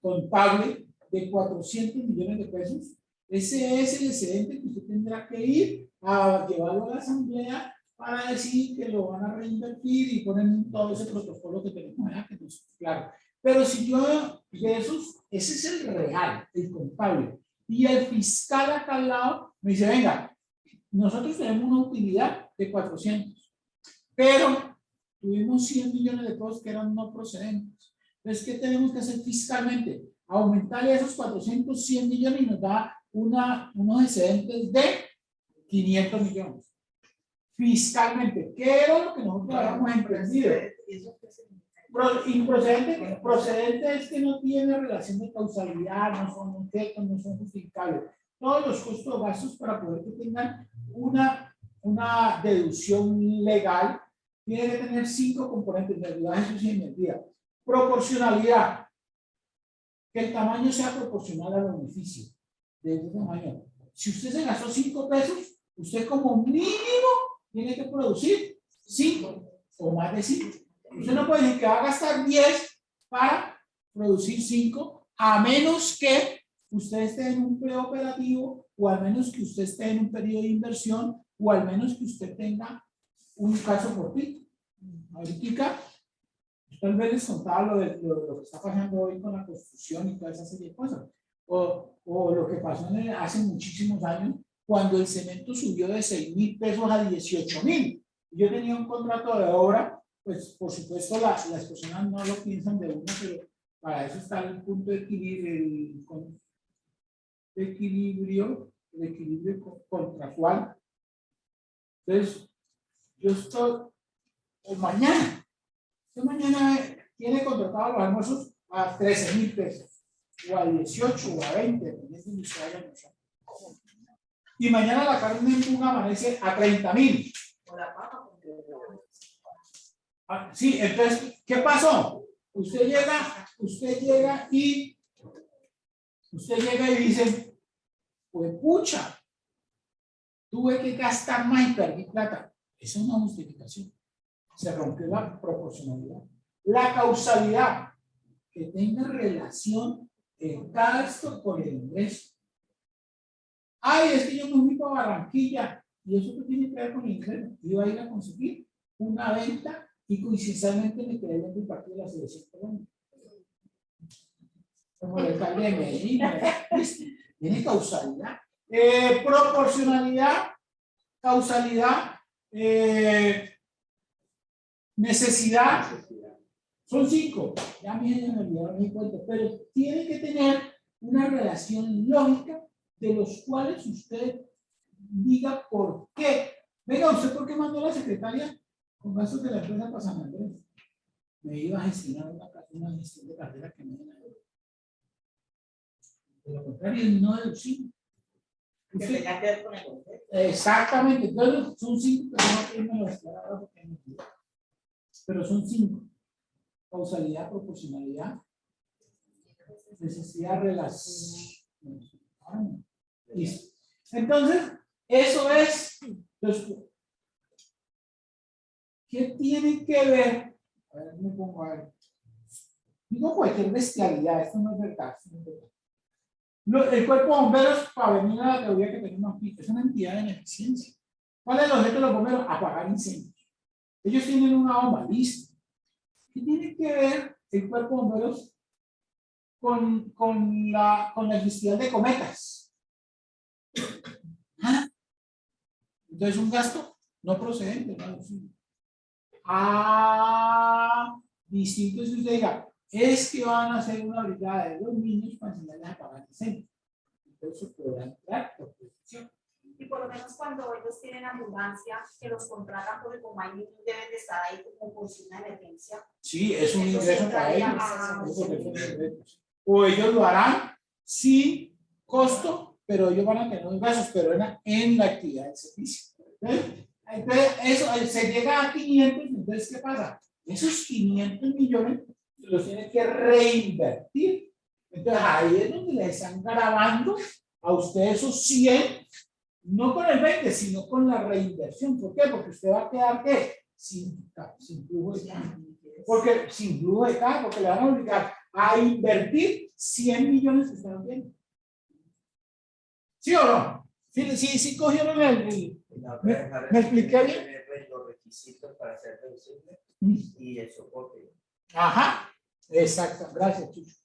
contable, de 400 millones de pesos, ese es el excedente que usted tendrá que ir a llevarlo a la asamblea para decir que lo van a reinvertir y ponen todo ese protocolo que tenemos allá, que no es claro. Pero si yo de esos, ese es el real, el contable, y el fiscal acá al lado me dice, venga, nosotros tenemos una utilidad de 400, pero tuvimos 100 millones de pesos que eran no procedentes. Entonces, ¿qué tenemos que hacer fiscalmente? Aumentarle esos 400, 100 millones y nos da unos excedentes de 500 millones. Fiscalmente, ¿qué era lo que nosotros habíamos emprendido? Improcedente, procedente es que no tiene relación de causalidad, no son objetos, no son justificables. Todos los costos o gastos para poder que tengan una deducción legal tiene que tener 5 componentes: realidad, Jesús y energía. Proporcionalidad, que el tamaño sea proporcional al beneficio de ese tamaño. Si usted se gastó 5 pesos, usted como mínimo tiene que producir 5 o más de 5. Usted no puede decir que va a gastar 10 para producir 5, a menos que usted esté en un preoperativo, o al menos que usted esté en un periodo de inversión, o al menos que usted tenga un caso fortuito. Ahorita, tal vez les contaba lo que está pasando hoy con la construcción y toda esa serie de cosas. O lo que pasó hace muchísimos años, cuando el cemento subió de 6,000 pesos a 18,000. Yo tenía un contrato de obra, pues por supuesto las personas no lo piensan de uno, pero para eso está el punto de equilibrio, el equilibrio contractual. Entonces, yo estoy, o mañana tiene contratado los almuerzos a 13,000 pesos, o a 18, o a 20, dependiendo de usted haya almorzado. Y mañana la carne en Puna amanece a 30,000. Sí, entonces, ¿qué pasó? Usted llega y dice, pues pucha, tuve que gastar más y perdí plata. Esa es una justificación. Se rompió la proporcionalidad. La causalidad, que tenga relación el gasto con el ingreso. Ay, es que yo me fui para Barranquilla y eso que tiene que ver con el ingreso. Iba a ir a conseguir una venta y coincidencialmente me quedé viendo el partido de la selección Colombia. Como el alcalde de Medellín. Tiene causalidad. Proporcionalidad, causalidad, necesidad. Son 5. Ya me olvidaron mi cuenta, pero tiene que tener una relación lógica de los cuales usted diga por qué. Venga, ¿usted por qué mandó a la secretaria con gastos de la empresa para San Andrés? Me iba a gestionar una gestión de cartera que me den a él. De lo contrario, no deducible. Que tenga que ver con el concepto. Exactamente, entonces son 5, pero no quiero me lo aclarar porque me olvidé. Pero son 5. Causalidad, proporcionalidad, necesidad, relación. Listo. Entonces, eso es. Entonces, ¿qué tiene que ver? A ver, me pongo a ver. Digo cualquier bestialidad, esto no es verdad. Esto no es verdad. El cuerpo de bomberos, para venir a la teoría que tenemos aquí, es una entidad de beneficencia. ¿Cuál es el objeto de los bomberos? Apagar incendios. Ellos tienen una bomba, listo. ¿Qué tiene que ver el cuerpo de bomberos con la gestión de cometas? ¿Ah? Entonces, un gasto no procedente, ¿no? Distinto si usted diga, es que van a hacer una brigada de 2 niños para enseñarles a apagar incendios. Entonces, podrá entrar por protección. Y por lo menos cuando ellos tienen ambulancia, que los contratan porque como hay niños deben de estar ahí como por si una emergencia. Sí, es un ingreso para ellos. entraría O ellos lo harán sin costo, pero ellos van a tener ingresos, pero en la actividad del servicio. Entonces, eso se llega a 500, entonces, ¿qué pasa? Esos 500 millones los tienen que reinvertir. Entonces, ahí es donde le están grabando a usted esos 100, no con el 20, sino con la reinversión. ¿Por qué? Porque usted va a quedar, ¿qué? Sin flujo de caja. Porque sin flujo de caja, porque le van a obligar a invertir 100 millones que están viendo. ¿Sí o no? Sí cogieron ¿me expliqué bien? Los requisitos para ser deducible y el soporte. Ajá, exacto, gracias, Chucho.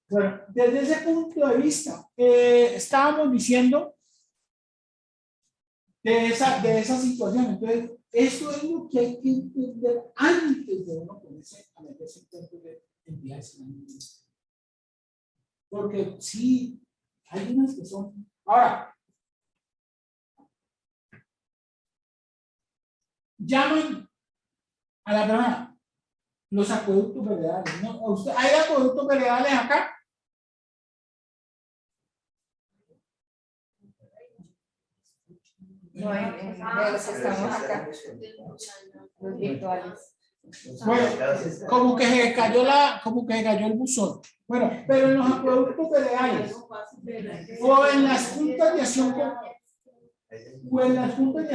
Bueno, desde ese punto de vista, estábamos diciendo de esa situación. Entonces, eso es lo que hay que entender antes de uno ponerse a meterse en cuentos de entidades financieras. Porque sí, hay unas que son. Ahora, llaman a la persona los acueductos veredales. ¿No? ¿Hay acueductos veredales acá? No, estamos acá, los virtuales. Bueno, como que se cayó el buzón. Bueno, pero en los acueductos veredales o en las juntas de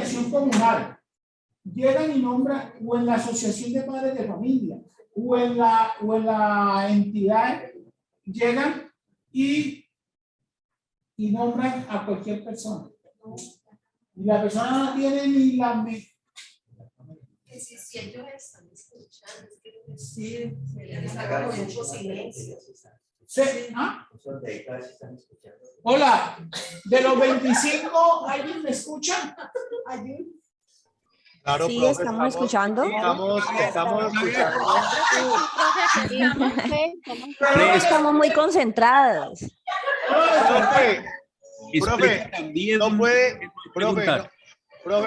acción comunal llegan y nombran, o en la asociación de padres de familia o en la entidad llegan y nombran a cualquier persona. Y la persona no tiene ni la Si ellos están escuchando, es que sí, está con mucho silencio. ¿Ah? Hola, de los 25, ¿alguien me escucha? Claro, Sí, profe, estamos escuchando. Estamos escuchando. Estamos muy concentrados.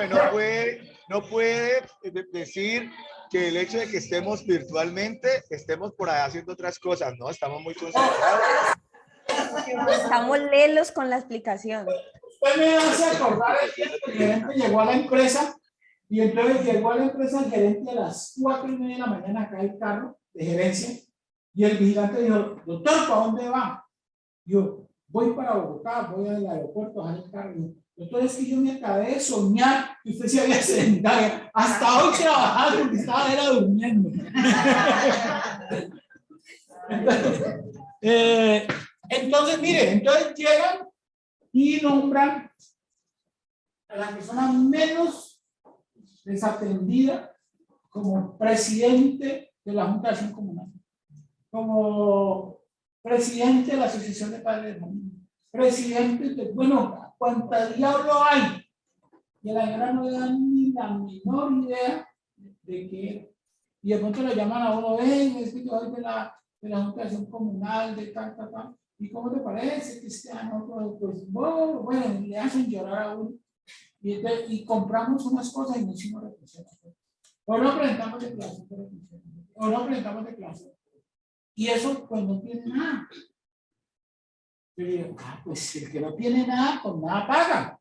Profe, no puede decir que el hecho de que estemos virtualmente, estemos por ahí haciendo otras cosas, ¿no? Estamos muy concentrados. Estamos lelos con la explicación. Usted me hace acordar el día que el gerente llegó a la empresa y entonces llegó a la empresa el gerente a las 4:30 de la mañana acá el carro de gerencia y el vigilante dijo, doctor, ¿para dónde va? Yo, voy para Bogotá, voy al aeropuerto a dejar el carro. Entonces que yo me acabé de soñar que usted se había sentado hasta hoy trabajando porque estaba era durmiendo. Entonces, mire, entonces llegan y nombran a la persona menos desatendida como presidente de la Junta de Acción Comunal, como presidente de la Asociación de Padres de Familia, presidente de, bueno, cuánta diablo hay. Y a la señora no le dan ni la menor idea de qué. Y de pronto le llaman a uno, es que yo soy de la Junta de Acción Comunal, de tal. ¿Y cómo te parece? Que este año, pues, bueno, le hacen llorar a uno. Y compramos unas cosas y no hicimos represión. O no presentamos declaración de represión. O no presentamos declaración. Y eso, pues, no tiene nada. Yo digo, pues el que no tiene nada, pues nada paga.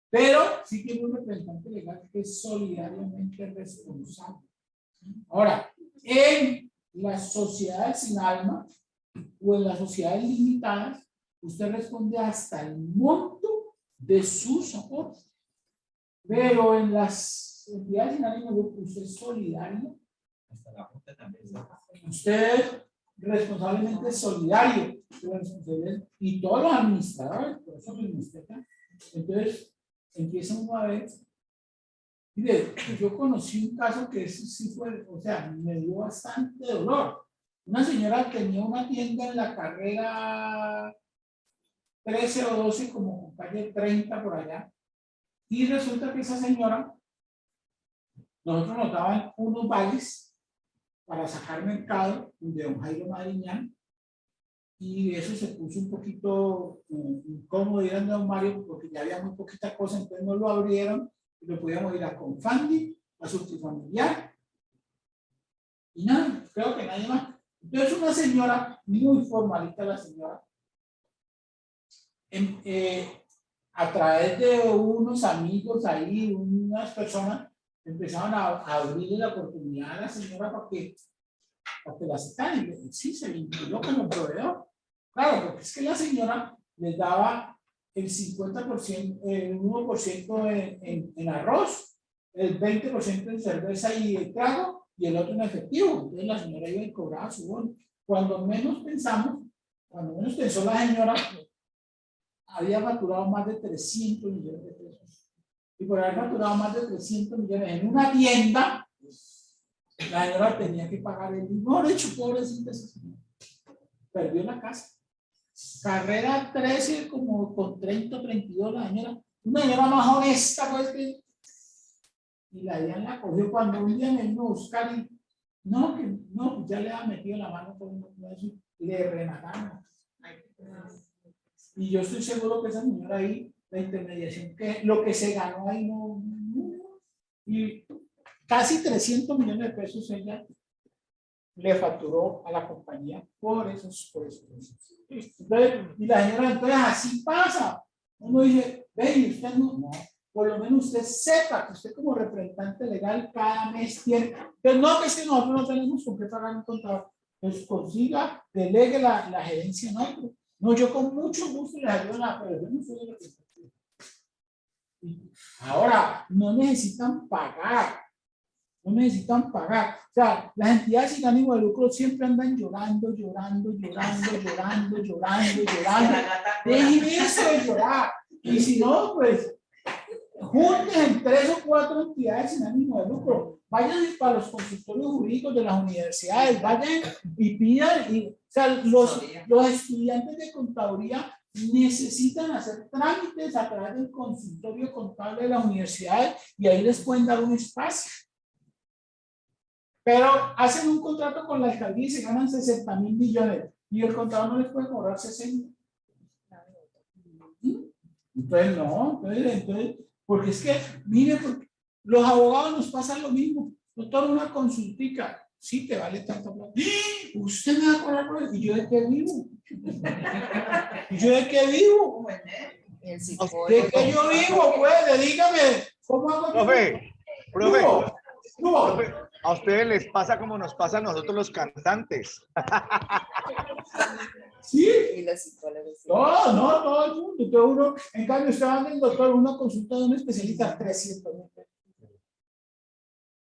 Pero sí tiene un representante legal que es solidariamente responsable. Ahora, en las sociedades sin alma o en las sociedades limitadas, usted responde hasta el monto de sus aportes. Pero en las entidades sin ánimo de lucro, usted es solidario. Hasta la Junta también. Usted responsablemente solidario. Y todos los administradores, por eso mismo usted. Entonces, empieza uno a ver. Mire, yo conocí un caso que eso sí fue, o sea, me dio bastante dolor. Una señora tenía una tienda en la carrera 13 o 12, como con calle 30 por allá. Y resulta que esa señora, nosotros nos daban unos vales para sacar mercado de don Jairo Madriñán. Y eso se puso un poquito incómodo ir a don Mario porque ya había muy poquita cosa, entonces no lo abrieron. Lo podíamos ir a Confandi, a Subtifamiliar, y nada, creo que nadie más. Entonces una señora, muy formalita la señora, a través de unos amigos ahí, unas personas, empezaron a abrirle la oportunidad a la señora para que la aceptaran. Y sí, se vinculó como proveedor. Claro, porque es que la señora les daba el 50%, el 1% en arroz, el 20% en cerveza y el trago, y el otro en efectivo. Entonces la señora iba y cobraba su bono. Cuando menos pensamos, cuando menos pensó la señora, había facturado más de 300 millones de pesos. Y por haber facturado más de 300 millones en una tienda, la señora tenía que pagar el dinero. De hecho, pobrecita esa señora. Perdió la casa. Carrera 13 como con 30 o 32 la señora, una señora más honesta pues que, y la Diana la cogió cuando un día me vino a buscar y no, que no, ya le ha metido la mano por eso, le remataron. Y yo estoy seguro que esa señora ahí, la intermediación, que lo que se ganó ahí no y casi 300 millones de pesos ella le facturó a la compañía por esos. Entonces, y la señora, entonces así pasa. Uno dice, ve, y usted no, por lo menos usted sepa que usted como representante legal cada mes tiene, pero no, que es que nosotros no tenemos con qué pagar un contador, pues consiga, delegue la gerencia en otro. No, yo con mucho gusto les ayudo en la, pero yo no soy de representante. Ahora, no necesitan pagar. No necesitan pagar. O sea, las entidades sin ánimo de lucro siempre andan llorando. Dejen eso de llorar. Y si no, pues, junten 3 o 4 entidades sin ánimo de lucro. Vayan para los consultorios jurídicos de las universidades, vayan y pidan. O sea, los estudiantes de contaduría necesitan hacer trámites a través del consultorio contable de las universidades y ahí les pueden dar un espacio. Pero hacen un contrato con la alcaldía y se ganan 60.000 millones y el contador no les puede cobrar 60. Entonces, no, entonces, porque es que, mire, porque los abogados nos pasan lo mismo. Doctor, una consultica, sí, te vale tanto plata. Usted me va a cobrar por eso. ¿Y yo de qué vivo? ¿Y yo de qué vivo? ¿De qué yo vivo? Pues, dígame, ¿cómo hago? Profe, No. a ustedes les pasa como nos pasa a nosotros los cantantes. Sí. Y los psicólogos. Sí. No, todo el mundo. Todo uno, en cambio, usted va al doctor, una consulta de un especialista, 300.000 pesos.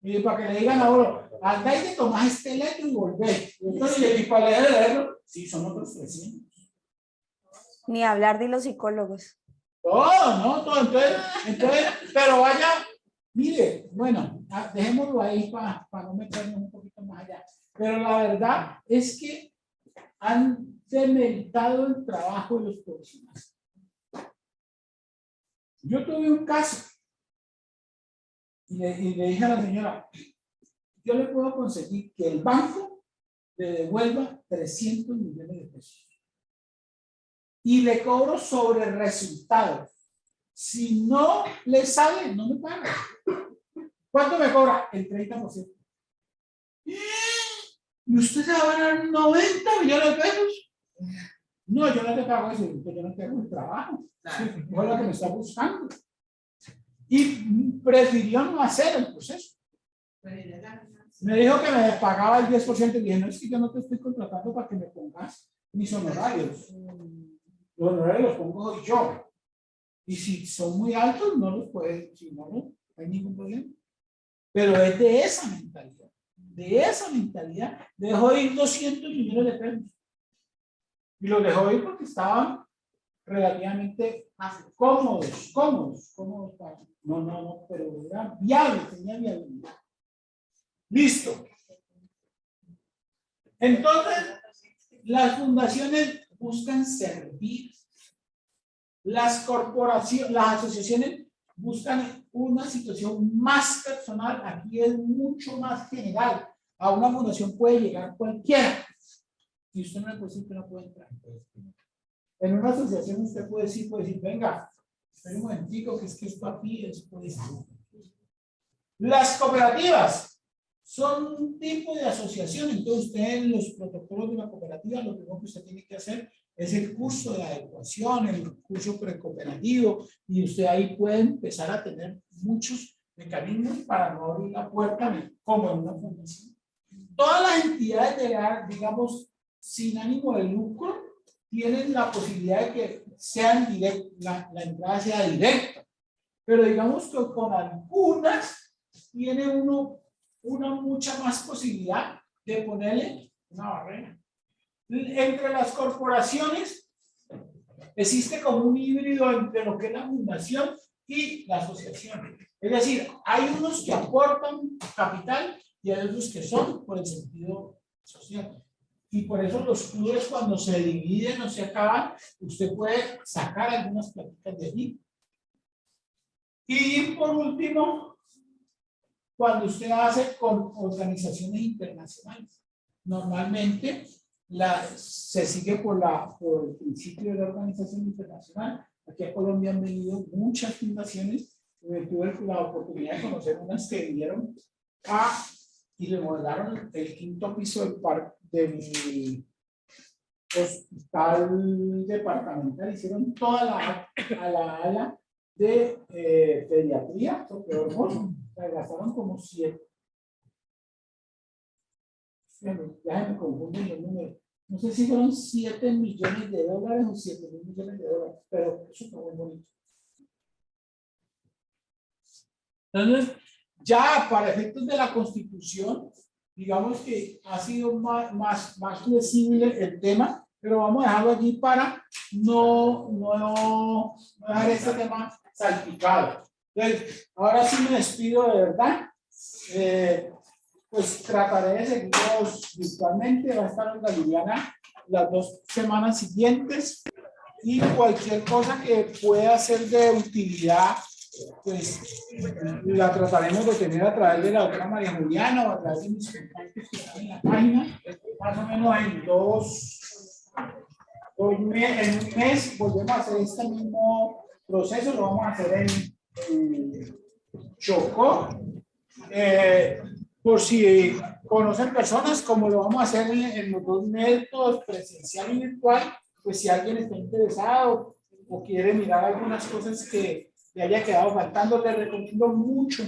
Y para que le digan a uno, anda y te tomas este lecho y volvés. Entonces, ¿y para leerlo? Sí, son otros 300. Ni hablar de los psicólogos. Todo. Entonces, pero vaya, mire, bueno, dejémoslo ahí para no meternos un poquito más allá. Pero la verdad es que han demeritado el trabajo de los profesionales. Yo tuve un caso y le dije a la señora, yo le puedo conseguir que el banco le devuelva 300 millones de pesos. Y le cobro sobre el resultado. Si no le sale, no me paga. ¿Cuánto me cobra? El 30%. ¿Y usted se va a ganar 90 millones de pesos? No, yo no te pago eso, yo no tengo el trabajo. Es lo que me está buscando. Y prefirió no hacer el proceso. Me dijo que me pagaba el 10% y dije, no, es que yo no te estoy contratando para que me pongas mis honorarios. Los honorarios los pongo yo. Y si son muy altos, no los puedes, si no, no hay ningún problema. Pero es de esa mentalidad. De esa mentalidad dejó ir 200 millones de pesos. Y los dejó ir porque estaban relativamente cómodos. No, pero era viable, tenía viabilidad. Listo. Entonces, las fundaciones buscan servir. Las corporaciones, las asociaciones buscan una situación más personal. Aquí es mucho más general. A una fundación puede llegar cualquiera. Y usted no le puede decir que no puede entrar. En una asociación usted puede decir, venga, espera un momentico, que es que esto aquí es por esto. Las cooperativas son un tipo de asociación. Entonces usted en los protocolos de la cooperativa, lo primero que usted tiene que hacer es el curso de adecuación, el curso precooperativo, y usted ahí puede empezar a tener muchos mecanismos para no abrir la puerta como en una fundación. Todas las entidades de, digamos, sin ánimo de lucro tienen la posibilidad de que sean directas, la entrada sea directa, pero digamos que con algunas tiene uno una mucha más posibilidad de ponerle una barrera. Entre las corporaciones existe como un híbrido entre lo que es la fundación y la asociación. Es decir, hay unos que aportan capital y hay otros que son por el sentido social. Y por eso los clubes, cuando se dividen o se acaban, usted puede sacar algunas pláticas de allí. Y por último, cuando usted hace con organizaciones internacionales, normalmente se sigue por el principio de la organización internacional. Aquí a Colombia han venido muchas fundaciones. Tuve la oportunidad de conocer unas que vinieron y remodelaron el quinto piso del hospital departamental. Hicieron toda la ala de pediatría, porque hermoso. Gastaron como 7. Ya me confundo el número. No sé si fueron 7 millones de dólares o 7.000 millones de dólares, pero eso fue muy bonito. Entonces, ya para efectos de la Constitución, digamos que ha sido más flexible el tema, pero vamos a dejarlo allí para no dejar este tema salpicado. Entonces, ahora sí me despido de verdad. Pues trataré de seguirlos virtualmente. Va a estar en la Juliana las 2 semanas siguientes. Y cualquier cosa que pueda ser de utilidad, pues la trataremos de tener a través de la doctora María Juliana o a través de mis contactos que están en la página. Más o menos en en un mes volvemos a hacer este mismo proceso. Lo vamos a hacer en Chocó. Por si conocen personas, como lo vamos a hacer en los 2 métodos, presencial y virtual, pues si alguien está interesado o quiere mirar algunas cosas que le haya quedado faltando, le recomiendo mucho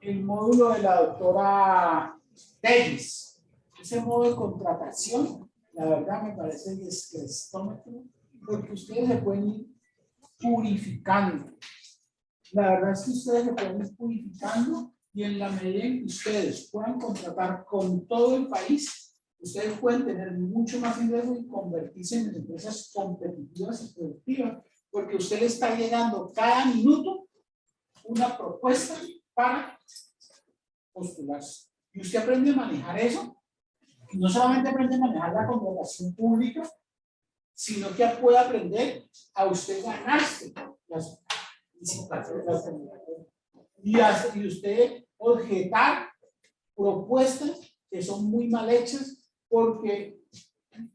el módulo de la doctora Tellis. ese modo de contratación, la verdad me parece descrestómetro, porque ustedes se pueden ir purificando. La verdad es que ustedes se pueden ir purificando y en la medida en que ustedes puedan contratar con todo el país, ustedes pueden tener mucho más ingresos y convertirse en empresas competitivas y productivas, porque usted le está llegando cada minuto una propuesta para postularse. Y usted aprende a manejar eso, y no solamente aprende a manejar la contratación pública, sino que puede aprender a usted ganarse las licitaciones y usted objetar propuestas que son muy mal hechas, porque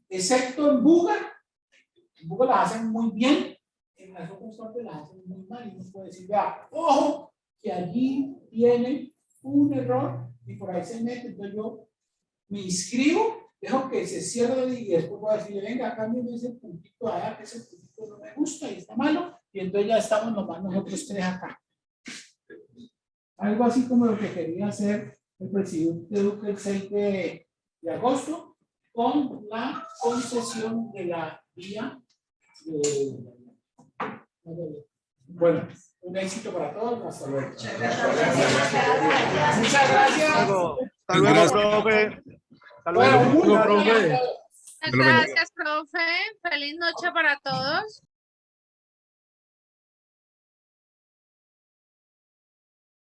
excepto en Buga las hacen muy bien, en las otras partes las hacen muy mal, y uno puede decir, vea, ojo, que allí tiene un error y por ahí se mete. Entonces yo me inscribo, dejo que se cierre y después voy a decir, venga, cámbiame ese puntito allá, que ese puntito no me gusta y está malo, y entonces ya estamos nomás nosotros tres acá. Algo así como lo que quería hacer el presidente Duque el 6 de agosto con la concesión de la vía de... Bueno, un éxito para todos. Hasta luego. Muchas gracias. Hasta luego, profe. Hasta luego, profe. Gracias, profe. Feliz noche para todos.